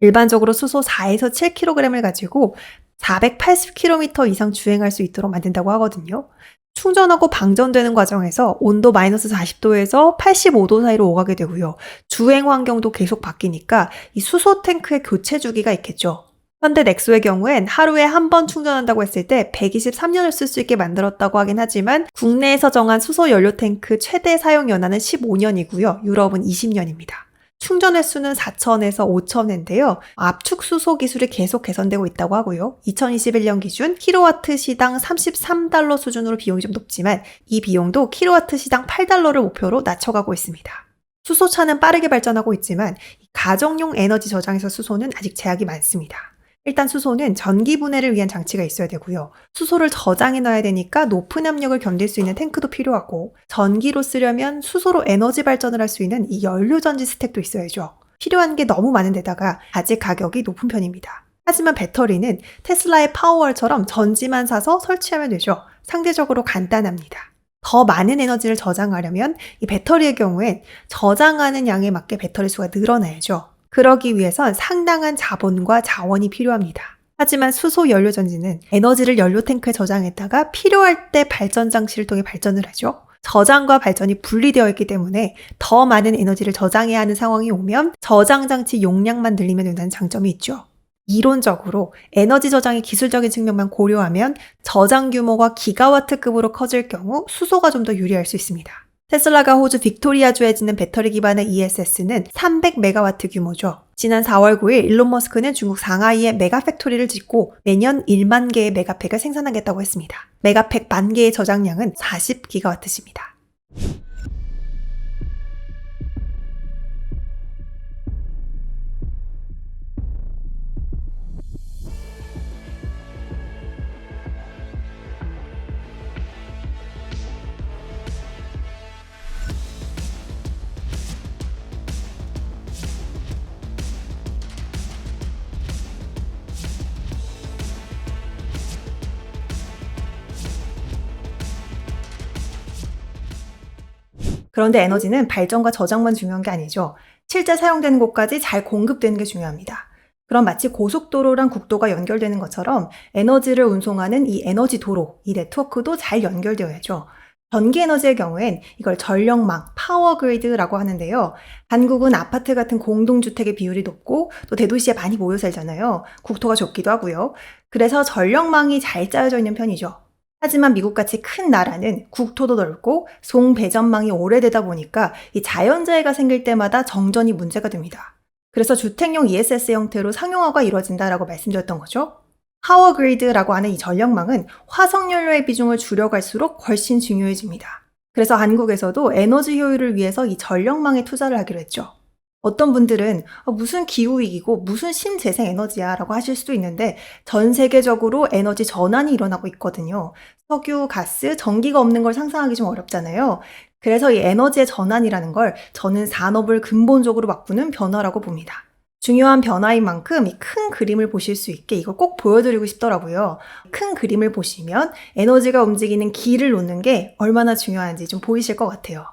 일반적으로 수소 4에서 7kg을 가지고 480km 이상 주행할 수 있도록 만든다고 하거든요. 충전하고 방전되는 과정에서 온도 마이너스 40도에서 85도 사이로 오가게 되고요. 주행 환경도 계속 바뀌니까 이 수소 탱크의 교체 주기가 있겠죠. 현대 넥소의 경우엔 하루에 한 번 충전한다고 했을 때 123년을 쓸 수 있게 만들었다고 하긴 하지만 국내에서 정한 수소 연료 탱크 최대 사용 연한은 15년이고요. 유럽은 20년입니다. 충전 횟수는 4,000에서 5,000회인데요. 압축 수소 기술이 계속 개선되고 있다고 하고요. 2021년 기준 킬로와트 시당 33달러 수준으로 비용이 좀 높지만 이 비용도 킬로와트 시당 8달러를 목표로 낮춰가고 있습니다. 수소차는 빠르게 발전하고 있지만 가정용 에너지 저장에서 수소는 아직 제약이 많습니다. 일단 수소는 전기 분해를 위한 장치가 있어야 되고요. 수소를 저장해 놔야 되니까 높은 압력을 견딜 수 있는 탱크도 필요하고, 전기로 쓰려면 수소로 에너지 발전을 할 수 있는 이 연료전지 스택도 있어야죠. 필요한 게 너무 많은 데다가 아직 가격이 높은 편입니다. 하지만 배터리는 테슬라의 파워월처럼 전지만 사서 설치하면 되죠. 상대적으로 간단합니다. 더 많은 에너지를 저장하려면 이 배터리의 경우엔 저장하는 양에 맞게 배터리 수가 늘어나야죠. 그러기 위해선 상당한 자본과 자원이 필요합니다. 하지만 수소 연료 전지는 에너지를 연료 탱크에 저장했다가 필요할 때 발전 장치를 통해 발전을 하죠. 저장과 발전이 분리되어 있기 때문에 더 많은 에너지를 저장해야 하는 상황이 오면 저장 장치 용량만 늘리면 된다는 장점이 있죠. 이론적으로 에너지 저장의 기술적인 측면만 고려하면 저장 규모가 기가와트급으로 커질 경우 수소가 좀 더 유리할 수 있습니다. 테슬라가 호주 빅토리아주에 짓는 배터리 기반의 ESS는 300메가와트 규모죠. 지난 4월 9일 일론 머스크는 중국 상하이에 메가팩토리를 짓고 매년 1만 개의 메가팩을 생산하겠다고 했습니다. 메가팩 10,000개의 저장량은 40기가와트입니다. 그런데 에너지는 발전과 저장만 중요한 게 아니죠. 실제 사용되는 곳까지 잘 공급되는 게 중요합니다. 그럼 마치 고속도로랑 국도가 연결되는 것처럼 에너지를 운송하는 이 에너지 도로, 이 네트워크도 잘 연결되어야죠. 전기 에너지의 경우엔 이걸 전력망, 파워 그리드라고 하는데요. 한국은 아파트 같은 공동주택의 비율이 높고 또 대도시에 많이 모여 살잖아요. 국토가 좁기도 하고요. 그래서 전력망이 잘 짜여져 있는 편이죠. 하지만 미국같이 큰 나라는 국토도 넓고 송배전망이 오래되다 보니까 이 자연재해가 생길 때마다 정전이 문제가 됩니다. 그래서 주택용 ESS 형태로 상용화가 이루어진다라고 말씀드렸던 거죠. 파워 그리드라고 하는 이 전력망은 화석연료의 비중을 줄여갈수록 훨씬 중요해집니다. 그래서 한국에서도 에너지 효율을 위해서 이 전력망에 투자를 하기로 했죠. 어떤 분들은 무슨 기후위기고 무슨 신재생 에너지야 라고 하실 수도 있는데 전 세계적으로 에너지 전환이 일어나고 있거든요. 석유, 가스, 전기가 없는 걸 상상하기 좀 어렵잖아요. 그래서 이 에너지의 전환이라는 걸 저는 산업을 근본적으로 바꾸는 변화라고 봅니다. 중요한 변화인 만큼 이 큰 그림을 보실 수 있게 이걸 꼭 보여드리고 싶더라고요. 큰 그림을 보시면 에너지가 움직이는 길을 놓는 게 얼마나 중요한지 좀 보이실 것 같아요.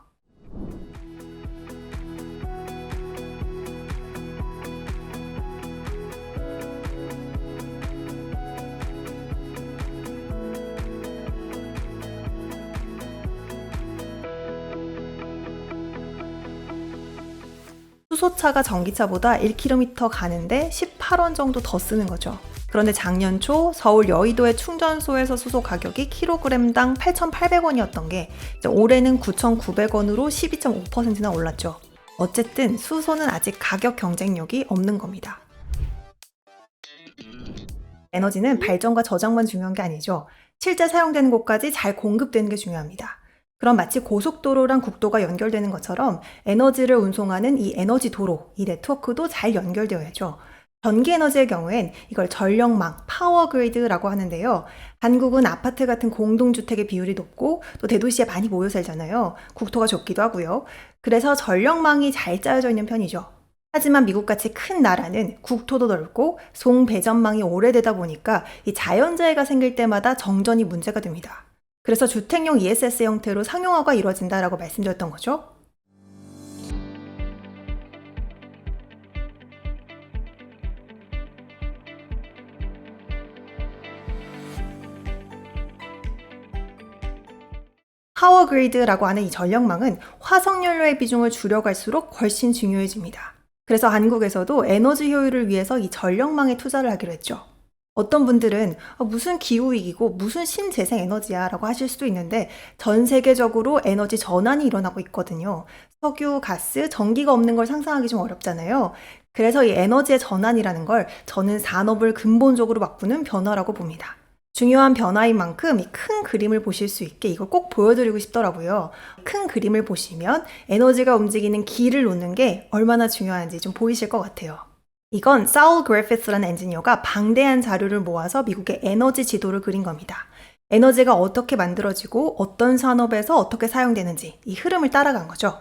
수소차가 전기차보다 1km 가는데 18원 정도 더 쓰는 거죠. 그런데 작년 초 서울 여의도의 충전소에서 수소 가격이 킬로그램당 8,800원이었던 게 올해는 9,900원으로 12.5%나 올랐죠. 어쨌든 수소는 아직 가격 경쟁력이 없는 겁니다. 에너지는 발전과 저장만 중요한 게 아니죠. 실제 사용되는 곳까지 잘 공급되는 게 중요합니다. 그럼 마치 고속도로랑 국도가 연결되는 것처럼 에너지를 운송하는 이 에너지 도로, 이 네트워크도 잘 연결되어야죠. 전기에너지의 경우엔 이걸 전력망, 파워그리드라고 하는데요. 한국은 아파트 같은 공동주택의 비율이 높고 또 대도시에 많이 모여 살잖아요. 국토가 좁기도 하고요. 그래서 전력망이 잘 짜여져 있는 편이죠. 하지만 미국같이 큰 나라는 국토도 넓고 송배전망이 오래되다 보니까 이 자연재해가 생길 때마다 정전이 문제가 됩니다. 그래서 주택용 ESS 형태로 상용화가 이루어진다라고 말씀드렸던 거죠. 파워그리드라고 하는 이 전력망은 화석연료의 비중을 줄여갈수록 훨씬 중요해집니다. 그래서 한국에서도 에너지 효율을 위해서 이 전력망에 투자를 하기로 했죠. 어떤 분들은 무슨 기후위기고 무슨 신재생 에너지야 라고 하실 수도 있는데 전 세계적으로 에너지 전환이 일어나고 있거든요. 석유, 가스, 전기가 없는 걸 상상하기 좀 어렵잖아요. 그래서 이 에너지의 전환이라는 걸 저는 산업을 근본적으로 바꾸는 변화라고 봅니다. 중요한 변화인 만큼 이 큰 그림을 보실 수 있게 이걸 꼭 보여드리고 싶더라고요. 큰 그림을 보시면 에너지가 움직이는 길을 놓는 게 얼마나 중요한지 좀 보이실 것 같아요. 이건 사울 그래피스라는 엔지니어가 방대한 자료를 모아서 미국의 에너지 지도를 그린 겁니다. 에너지가 어떻게 만들어지고 어떤 산업에서 어떻게 사용되는지 이 흐름을 따라간 거죠.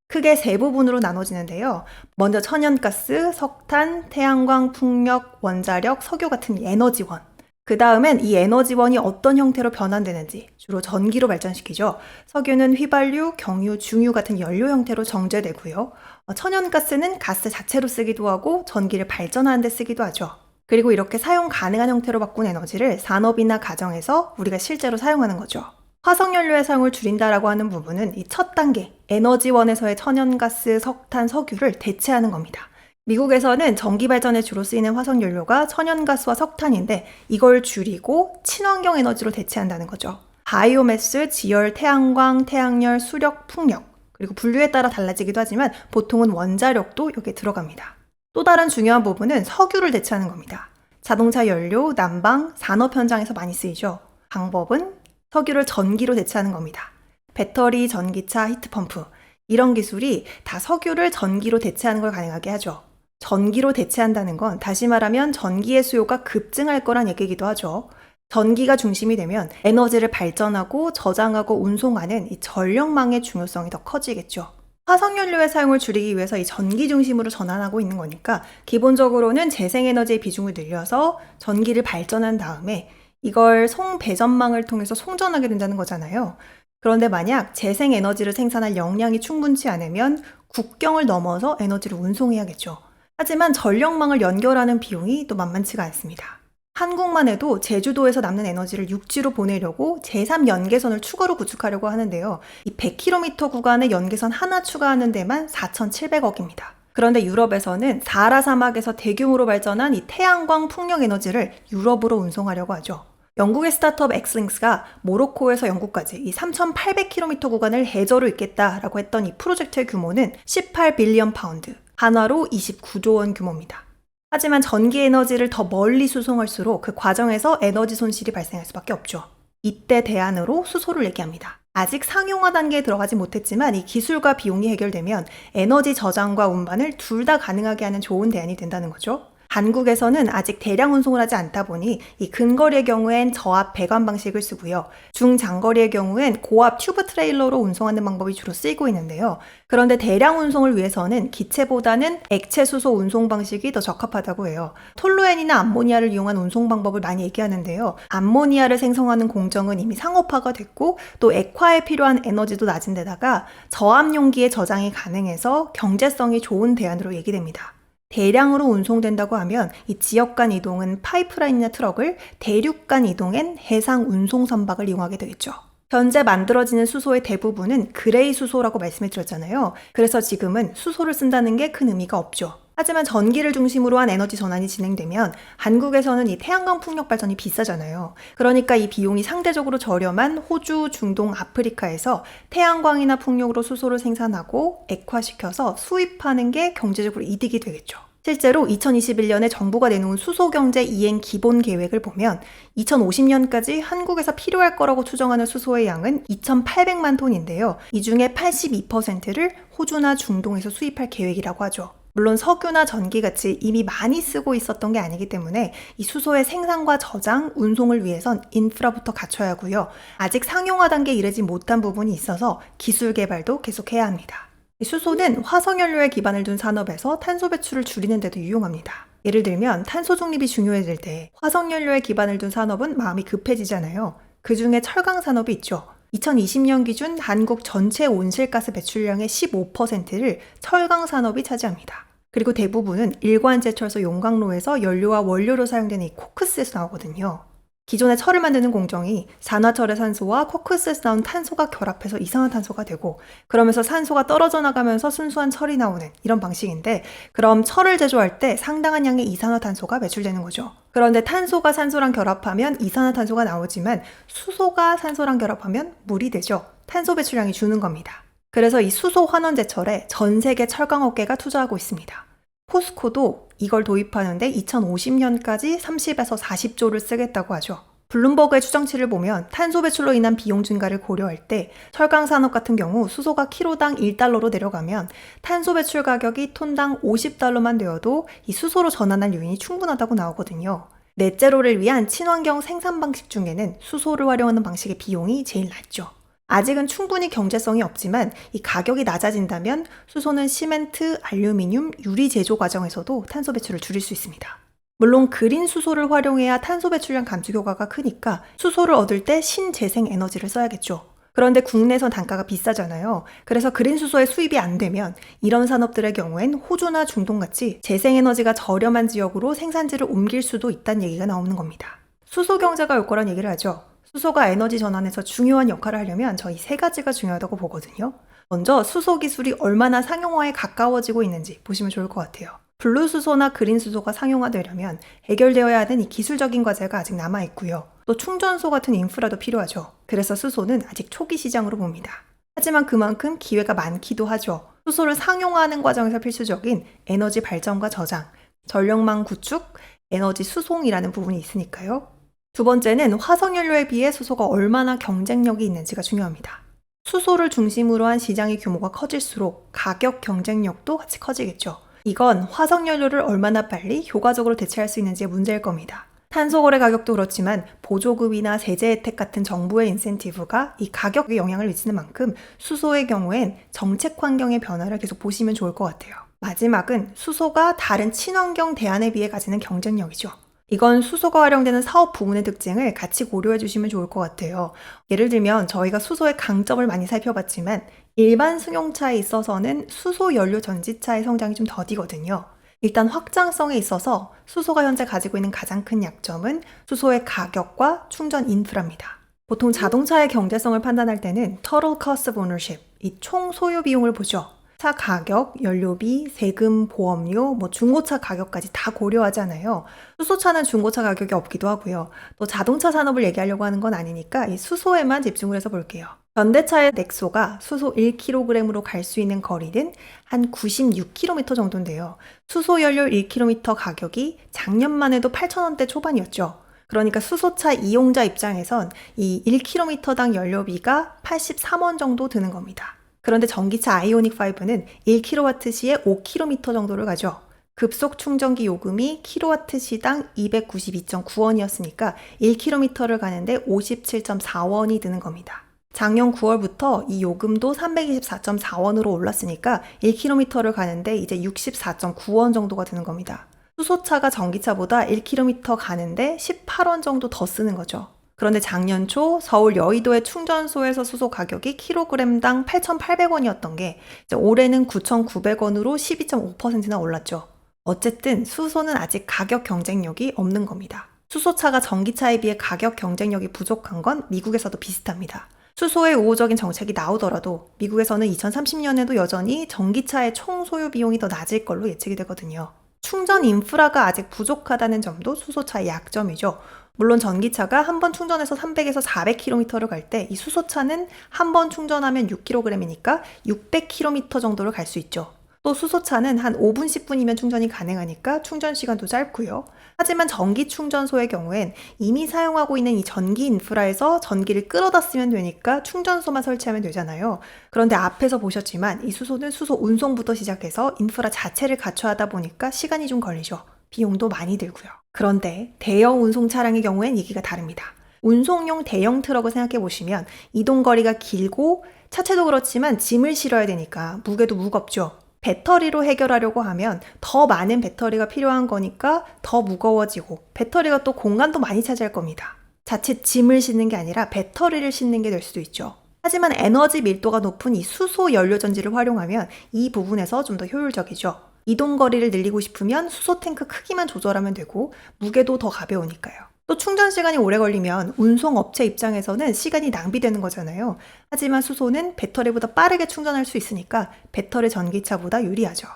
크게 세 부분으로 나눠지는데요. 먼저 천연가스, 석탄, 태양광, 풍력, 원자력, 석유 같은 에너지원. 그 다음엔 이 에너지원이 어떤 형태로 변환되는지 주로 전기로 발전시키죠. 석유는 휘발유, 경유, 중유 같은 연료 형태로 정제되고요. 천연가스는 가스 자체로 쓰기도 하고 전기를 발전하는 데 쓰기도 하죠. 그리고 이렇게 사용 가능한 형태로 바꾼 에너지를 산업이나 가정에서 우리가 실제로 사용하는 거죠. 화석연료의 사용을 줄인다라고 하는 부분은 이 첫 단계, 에너지원에서의 천연가스, 석탄, 석유를 대체하는 겁니다. 미국에서는 전기 발전에 주로 쓰이는 화석연료가 천연가스와 석탄인데 이걸 줄이고 친환경 에너지로 대체한다는 거죠. 바이오매스, 지열, 태양광, 태양열, 수력, 풍력 그리고 분류에 따라 달라지기도 하지만 보통은 원자력도 여기에 들어갑니다. 또 다른 중요한 부분은 석유를 대체하는 겁니다. 자동차 연료, 난방, 산업 현장에서 많이 쓰이죠. 방법은 석유를 전기로 대체하는 겁니다. 배터리, 전기차, 히트펌프 이런 기술이 다 석유를 전기로 대체하는 걸 가능하게 하죠. 전기로 대체한다는 건 다시 말하면 전기의 수요가 급증할 거란 얘기이기도 하죠. 전기가 중심이 되면 에너지를 발전하고 저장하고 운송하는 이 전력망의 중요성이 더 커지겠죠. 화석연료의 사용을 줄이기 위해서 이 전기 중심으로 전환하고 있는 거니까 기본적으로는 재생에너지의 비중을 늘려서 전기를 발전한 다음에 이걸 송배전망을 통해서 송전하게 된다는 거잖아요. 그런데 만약 재생에너지를 생산할 역량이 충분치 않으면 국경을 넘어서 에너지를 운송해야겠죠. 하지만 전력망을 연결하는 비용이 또 만만치가 않습니다. 한국만 해도 제주도에서 남는 에너지를 육지로 보내려고 제3연계선을 추가로 구축하려고 하는데요. 이 100km 구간의 연계선 하나 추가하는 데만 4,700억입니다. 그런데 유럽에서는 사하라 사막에서 대규모로 발전한 이 태양광 풍력 에너지를 유럽으로 운송하려고 하죠. 영국의 스타트업 엑스링스가 모로코에서 영국까지 이 3,800km 구간을 해저로 잇겠다라고 했던 이 프로젝트의 규모는 18빌리언 파운드, 한화로 29조 원 규모입니다. 하지만 전기 에너지를 더 멀리 수송할수록 그 과정에서 에너지 손실이 발생할 수밖에 없죠. 이때 대안으로 수소를 얘기합니다. 아직 상용화 단계에 들어가지 못했지만 이 기술과 비용이 해결되면 에너지 저장과 운반을 둘 다 가능하게 하는 좋은 대안이 된다는 거죠. 한국에서는 아직 대량 운송을 하지 않다 보니 이 근거리의 경우엔 저압 배관 방식을 쓰고요. 중장거리의 경우엔 고압 튜브 트레일러로 운송하는 방법이 주로 쓰이고 있는데요. 그런데 대량 운송을 위해서는 기체보다는 액체 수소 운송 방식이 더 적합하다고 해요. 톨루엔이나 암모니아를 이용한 운송 방법을 많이 얘기하는데요. 암모니아를 생성하는 공정은 이미 상업화가 됐고 또 액화에 필요한 에너지도 낮은 데다가 저압 용기의 저장이 가능해서 경제성이 좋은 대안으로 얘기됩니다. 대량으로 운송된다고 하면 이 지역 간 이동은 파이프라인이나 트럭을, 대륙 간 이동엔 해상 운송 선박을 이용하게 되겠죠. 현재 만들어지는 수소의 대부분은 그레이 수소라고 말씀해 드렸잖아요. 그래서 지금은 수소를 쓴다는 게 큰 의미가 없죠. 하지만 전기를 중심으로 한 에너지 전환이 진행되면 한국에서는 이 태양광 풍력 발전이 비싸잖아요. 그러니까 이 비용이 상대적으로 저렴한 호주, 중동, 아프리카에서 태양광이나 풍력으로 수소를 생산하고 액화시켜서 수입하는 게 경제적으로 이득이 되겠죠. 실제로 2021년에 정부가 내놓은 수소경제 이행 기본 계획을 보면 2050년까지 한국에서 필요할 거라고 추정하는 수소의 양은 2,800만 톤인데요. 이 중에 82%를 호주나 중동에서 수입할 계획이라고 하죠. 물론 석유나 전기같이 이미 많이 쓰고 있었던 게 아니기 때문에 이 수소의 생산과 저장, 운송을 위해선 인프라부터 갖춰야 하고요. 아직 상용화 단계에 이르지 못한 부분이 있어서 기술 개발도 계속해야 합니다. 이 수소는 화석연료에 기반을 둔 산업에서 탄소 배출을 줄이는 데도 유용합니다. 예를 들면 탄소 중립이 중요해질 때 화석연료에 기반을 둔 산업은 마음이 급해지잖아요. 그 중에 철강 산업이 있죠. 2020년 기준 한국 전체 온실가스 배출량의 15%를 철강 산업이 차지합니다. 그리고 대부분은 일관제철소 용광로에서 연료와 원료로 사용되는 이 코크스에서 나오거든요. 기존의 철을 만드는 공정이 산화철의 산소와 코크스에서 나온 탄소가 결합해서 이산화탄소가 되고 그러면서 산소가 떨어져 나가면서 순수한 철이 나오는 이런 방식인데 그럼 철을 제조할 때 상당한 양의 이산화탄소가 배출되는 거죠. 그런데 탄소가 산소랑 결합하면 이산화탄소가 나오지만 수소가 산소랑 결합하면 물이 되죠. 탄소 배출량이 주는 겁니다. 그래서 이 수소 환원제철에 전 세계 철강업계가 투자하고 있습니다. 포스코도 이걸 도입하는데 2050년까지 30에서 40조를 쓰겠다고 하죠. 블룸버그의 추정치를 보면 탄소 배출로 인한 비용 증가를 고려할 때 철강 산업 같은 경우 수소가 키로당 1달러로 내려가면 탄소 배출 가격이 톤당 50달러만 되어도 이 수소로 전환할 요인이 충분하다고 나오거든요. 넷제로를 위한 친환경 생산 방식 중에는 수소를 활용하는 방식의 비용이 제일 낮죠. 아직은 충분히 경제성이 없지만 이 가격이 낮아진다면 수소는 시멘트, 알루미늄, 유리 제조 과정에서도 탄소 배출을 줄일 수 있습니다. 물론 그린 수소를 활용해야 탄소 배출량 감축 효과가 크니까 수소를 얻을 때 신재생 에너지를 써야겠죠. 그런데 국내선 단가가 비싸잖아요. 그래서 그린 수소의 수입이 안 되면 이런 산업들의 경우엔 호주나 중동같이 재생에너지가 저렴한 지역으로 생산지를 옮길 수도 있다는 얘기가 나오는 겁니다. 수소 경제가 올 거란 얘기를 하죠. 수소가 에너지 전환에서 중요한 역할을 하려면 저희 세 가지가 중요하다고 보거든요. 먼저 수소 기술이 얼마나 상용화에 가까워지고 있는지 보시면 좋을 것 같아요. 블루 수소나 그린 수소가 상용화되려면 해결되어야 하는 이 기술적인 과제가 아직 남아있고요. 또 충전소 같은 인프라도 필요하죠. 그래서 수소는 아직 초기 시장으로 봅니다. 하지만 그만큼 기회가 많기도 하죠. 수소를 상용화하는 과정에서 필수적인 에너지 발전과 저장, 전력망 구축, 에너지 수송이라는 부분이 있으니까요. 두 번째는 화석연료에 비해 수소가 얼마나 경쟁력이 있는지가 중요합니다. 수소를 중심으로 한 시장의 규모가 커질수록 가격 경쟁력도 같이 커지겠죠. 이건 화석연료를 얼마나 빨리 효과적으로 대체할 수 있는지의 문제일 겁니다. 탄소거래 가격도 그렇지만 보조금이나 세제 혜택 같은 정부의 인센티브가 이 가격에 영향을 미치는 만큼 수소의 경우엔 정책 환경의 변화를 계속 보시면 좋을 것 같아요. 마지막은 수소가 다른 친환경 대안에 비해 가지는 경쟁력이죠. 이건 수소가 활용되는 사업 부문의 특징을 같이 고려해 주시면 좋을 것 같아요. 예를 들면 저희가 수소의 강점을 많이 살펴봤지만 일반 승용차에 있어서는 수소 연료 전지차의 성장이 좀 더디거든요. 일단 확장성에 있어서 수소가 현재 가지고 있는 가장 큰 약점은 수소의 가격과 충전 인프라입니다. 보통 자동차의 경제성을 판단할 때는 Total Cost of Ownership, 이 총 소유 비용을 보죠. 차 가격, 연료비, 세금, 보험료, 중고차 가격까지 다 고려하잖아요. 수소차는 중고차 가격이 없기도 하고요. 또 자동차 산업을 얘기하려고 하는 건 아니니까 이 수소에만 집중을 해서 볼게요. 현대차의 넥소가 수소 1kg으로 갈 수 있는 거리는 한 96km 정도인데요. 수소 연료 1km 가격이 작년만 해도 8,000원대 초반이었죠. 그러니까 수소차 이용자 입장에선 이 1km당 연료비가 83원 정도 드는 겁니다. 그런데 전기차 아이오닉 5는 1kWh에 5km 정도를 가죠. 급속 충전기 요금이 kWh당 292.9원이었으니까 1km를 가는데 57.4원이 드는 겁니다. 작년 9월부터 이 요금도 324.4원으로 올랐으니까 1km를 가는데 이제 64.9원 정도가 드는 겁니다. 수소차가 전기차보다 1km 가는데 18원 정도 더 쓰는 거죠. 그런데 작년 초 서울 여의도의 충전소에서 수소 가격이 킬로그램당 8,800원이었던 게 이제 올해는 9,900원으로 12.5%나 올랐죠. 어쨌든 수소는 아직 가격 경쟁력이 없는 겁니다. 수소차가 전기차에 비해 가격 경쟁력이 부족한 건 미국에서도 비슷합니다. 수소의 우호적인 정책이 나오더라도 미국에서는 2030년에도 여전히 전기차의 총 소요 비용이 더 낮을 걸로 예측이 되거든요. 충전 인프라가 아직 부족하다는 점도 수소차의 약점이죠. 물론 전기차가 한 번 충전해서 300에서 400km를 갈 때 이 수소차는 한 번 충전하면 6kg이니까 600km 정도를 갈 수 있죠. 또 수소차는 한 5분, 10분이면 충전이 가능하니까 충전 시간도 짧고요. 하지만 전기 충전소의 경우엔 이미 사용하고 있는 이 전기 인프라에서 전기를 끌어다 쓰면 되니까 충전소만 설치하면 되잖아요. 그런데 앞에서 보셨지만 이 수소는 수소 운송부터 시작해서 인프라 자체를 갖춰야 하다 보니까 시간이 좀 걸리죠. 비용도 많이 들고요. 그런데 대형 운송 차량의 경우엔 얘기가 다릅니다. 운송용 대형 트럭을 생각해 보시면 이동거리가 길고 차체도 그렇지만 짐을 실어야 되니까 무게도 무겁죠. 배터리로 해결하려고 하면 더 많은 배터리가 필요한 거니까 더 무거워지고 배터리가 또 공간도 많이 차지할 겁니다. 자칫 짐을 싣는 게 아니라 배터리를 싣는 게 될 수도 있죠. 하지만 에너지 밀도가 높은 이 수소 연료 전지를 활용하면 이 부분에서 좀 더 효율적이죠. 이동 거리를 늘리고 싶으면 수소 탱크 크기만 조절하면 되고 무게도 더 가벼우니까요. 또 충전 시간이 오래 걸리면 운송업체 입장에서는 시간이 낭비되는 거잖아요. 하지만 수소는 배터리보다 빠르게 충전할 수 있으니까 배터리 전기차보다 유리하죠.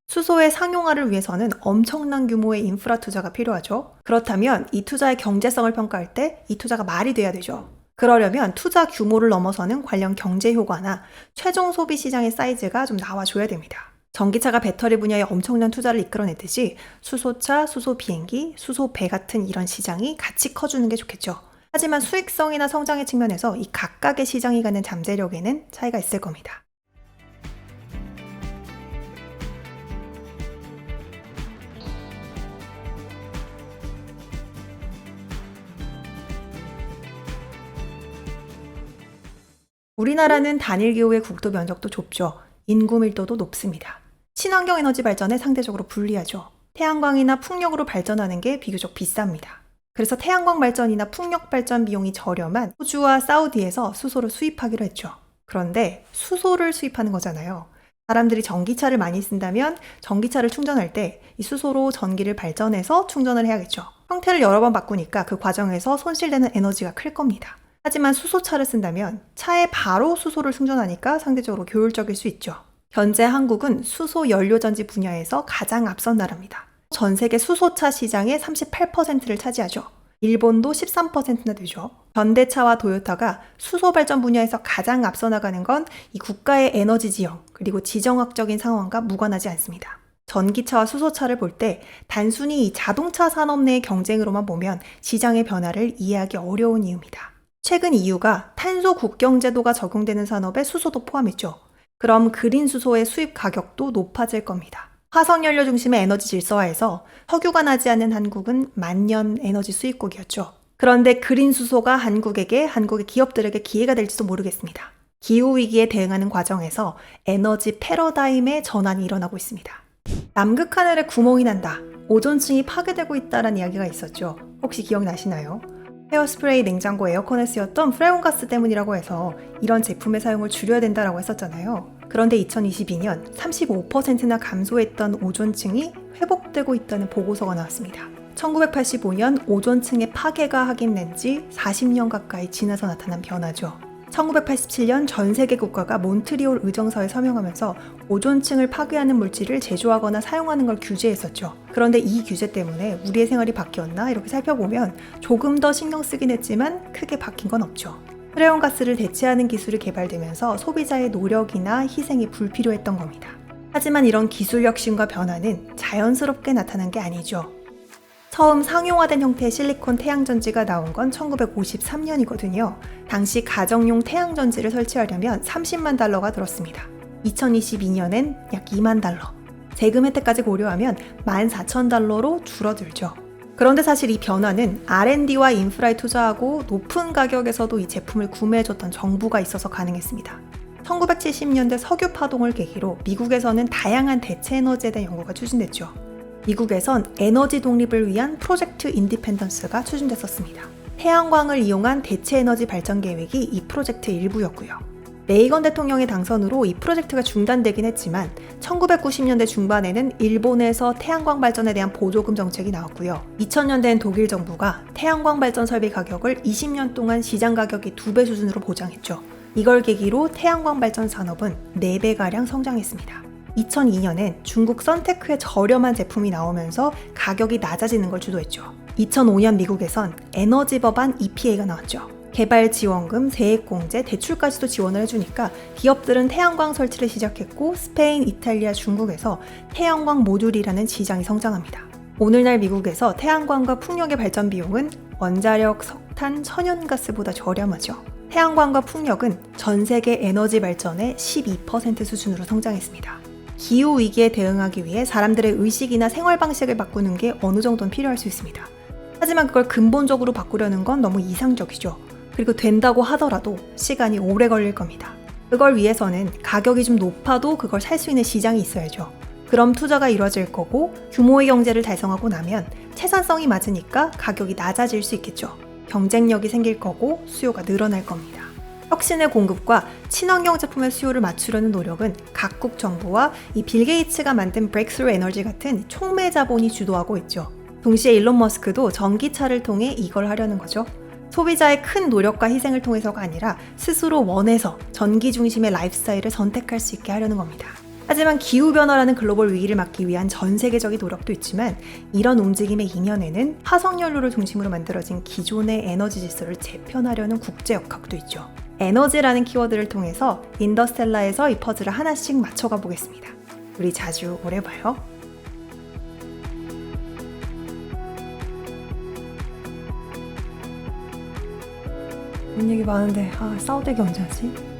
수소의 상용화를 위해서는 엄청난 규모의 인프라 투자가 필요하죠. 그렇다면 이 투자의 경제성을 평가할 때 이 투자가 말이 돼야 되죠. 그러려면 투자 규모를 넘어서는 관련 경제 효과나 최종 소비 시장의 사이즈가 좀 나와줘야 됩니다. 전기차가 배터리 분야에 엄청난 투자를 이끌어냈듯이 수소차, 수소 비행기, 수소 배 같은 이런 시장이 같이 커주는 게 좋겠죠. 하지만 수익성이나 성장의 측면에서 이 각각의 시장이 갖는 잠재력에는 차이가 있을 겁니다. 우리나라는 단일 기후의 국토 면적도 좁죠. 인구 밀도도 높습니다. 친환경 에너지 발전에 상대적으로 불리하죠. 태양광이나 풍력으로 발전하는 게 비교적 비쌉니다. 그래서 태양광 발전이나 풍력 발전 비용이 저렴한 호주와 사우디에서 수소를 수입하기로 했죠. 그런데 수소를 수입하는 거잖아요. 사람들이 전기차를 많이 쓴다면 전기차를 충전할 때 이 수소로 전기를 발전해서 충전을 해야겠죠. 형태를 여러 번 바꾸니까 그 과정에서 손실되는 에너지가 클 겁니다. 하지만 수소차를 쓴다면 차에 바로 수소를 충전하니까 상대적으로 효율적일 수 있죠. 현재 한국은 수소 연료전지 분야에서 가장 앞선 나라입니다. 전 세계 수소차 시장의 38%를 차지하죠. 일본도 13%나 되죠. 현대차와 도요타가 수소 발전 분야에서 가장 앞서 나가는 건 이 국가의 에너지 지형 그리고 지정학적인 상황과 무관하지 않습니다. 전기차와 수소차를 볼 때 단순히 이 자동차 산업 내의 경쟁으로만 보면 시장의 변화를 이해하기 어려운 이유입니다. 최근 EU가 탄소 국경 제도가 적용되는 산업에 수소도 포함했죠. 그럼 그린 수소의 수입 가격도 높아질 겁니다. 화석연료 중심의 에너지 질서화에서 석유가 나지 않는 한국은 만년 에너지 수입국이었죠. 그런데 그린 수소가 한국의 기업들에게 기회가 될지도 모르겠습니다. 기후위기에 대응하는 과정에서 에너지 패러다임의 전환이 일어나고 있습니다. 남극 하늘에 구멍이 난다, 오존층이 파괴되고 있다는 이야기가 있었죠. 혹시 기억나시나요? 헤어스프레이, 냉장고, 에어컨에 쓰였던 프레온가스 때문이라고 해서 이런 제품의 사용을 줄여야 된다고 했었잖아요. 그런데 2022년 35%나 감소했던 오존층이 회복되고 있다는 보고서가 나왔습니다. 1985년 오존층의 파괴가 확인된 지 40년 가까이 지나서 나타난 변화죠. 1987년 전 세계 국가가 몬트리올 의정서에 서명하면서 오존층을 파괴하는 물질을 제조하거나 사용하는 걸 규제했었죠. 그런데 이 규제 때문에 우리의 생활이 바뀌었나 이렇게 살펴보면 조금 더 신경 쓰긴 했지만 크게 바뀐 건 없죠. 프레온가스를 대체하는 기술이 개발되면서 소비자의 노력이나 희생이 불필요했던 겁니다. 하지만 이런 기술 혁신과 변화는 자연스럽게 나타난 게 아니죠. 처음 상용화된 형태의 실리콘 태양전지가 나온 건 1953년이거든요. 당시 가정용 태양전지를 설치하려면 30만 달러가 들었습니다. 2022년엔 약 2만 달러. 세금 혜택까지 고려하면 14,000달러로 줄어들죠. 그런데 사실 이 변화는 R&D와 인프라에 투자하고 높은 가격에서도 이 제품을 구매해줬던 정부가 있어서 가능했습니다. 1970년대 석유 파동을 계기로 미국에서는 다양한 대체 에너지에 대한 연구가 추진됐죠. 미국에선 에너지 독립을 위한 프로젝트 인디펜던스가 추진됐었습니다. 태양광을 이용한 대체 에너지 발전 계획이 이 프로젝트의 일부였고요. 레이건 대통령의 당선으로 이 프로젝트가 중단되긴 했지만 1990년대 중반에는 일본에서 태양광 발전에 대한 보조금 정책이 나왔고요. 2000년대엔 독일 정부가 태양광 발전 설비 가격을 20년 동안 시장 가격의 2배 수준으로 보장했죠. 이걸 계기로 태양광 발전 산업은 4배가량 성장했습니다. 2002년엔 중국 선테크의 저렴한 제품이 나오면서 가격이 낮아지는 걸 주도했죠. 2005년 미국에선 에너지 법안 EPA가 나왔죠. 개발 지원금, 세액공제, 대출까지도 지원을 해주니까 기업들은 태양광 설치를 시작했고 스페인, 이탈리아, 중국에서 태양광 모듈이라는 시장이 성장합니다. 오늘날 미국에서 태양광과 풍력의 발전 비용은 원자력, 석탄, 천연가스보다 저렴하죠. 태양광과 풍력은 전 세계 에너지 발전의 12% 수준으로 성장했습니다. 기후위기에 대응하기 위해 사람들의 의식이나 생활 방식을 바꾸는 게 어느 정도는 필요할 수 있습니다. 하지만 그걸 근본적으로 바꾸려는 건 너무 이상적이죠. 그리고 된다고 하더라도 시간이 오래 걸릴 겁니다. 그걸 위해서는 가격이 좀 높아도 그걸 살 수 있는 시장이 있어야죠. 그럼 투자가 이루어질 거고 규모의 경제를 달성하고 나면 채산성이 맞으니까 가격이 낮아질 수 있겠죠. 경쟁력이 생길 거고 수요가 늘어날 겁니다. 혁신의 공급과 친환경 제품의 수요를 맞추려는 노력은 각국 정부와 이 빌 게이츠가 만든 브레이크스루 에너지 같은 촉매 자본이 주도하고 있죠. 동시에 일론 머스크도 전기차를 통해 이걸 하려는 거죠. 소비자의 큰 노력과 희생을 통해서가 아니라 스스로 원해서 전기 중심의 라이프스타일을 선택할 수 있게 하려는 겁니다. 하지만 기후변화라는 글로벌 위기를 막기 위한 전 세계적인 노력도 있지만 이런 움직임의 이면에는 화석연료를 중심으로 만들어진 기존의 에너지 질서를 재편하려는 국제 역학도 있죠. 에너지라는 키워드를 통해서 인더스텔라에서 이 퍼즐을 하나씩 맞춰가 보겠습니다. 우리 자주 오래 봐요. 돈 얘기 많은데 싸우대기 언제 하지?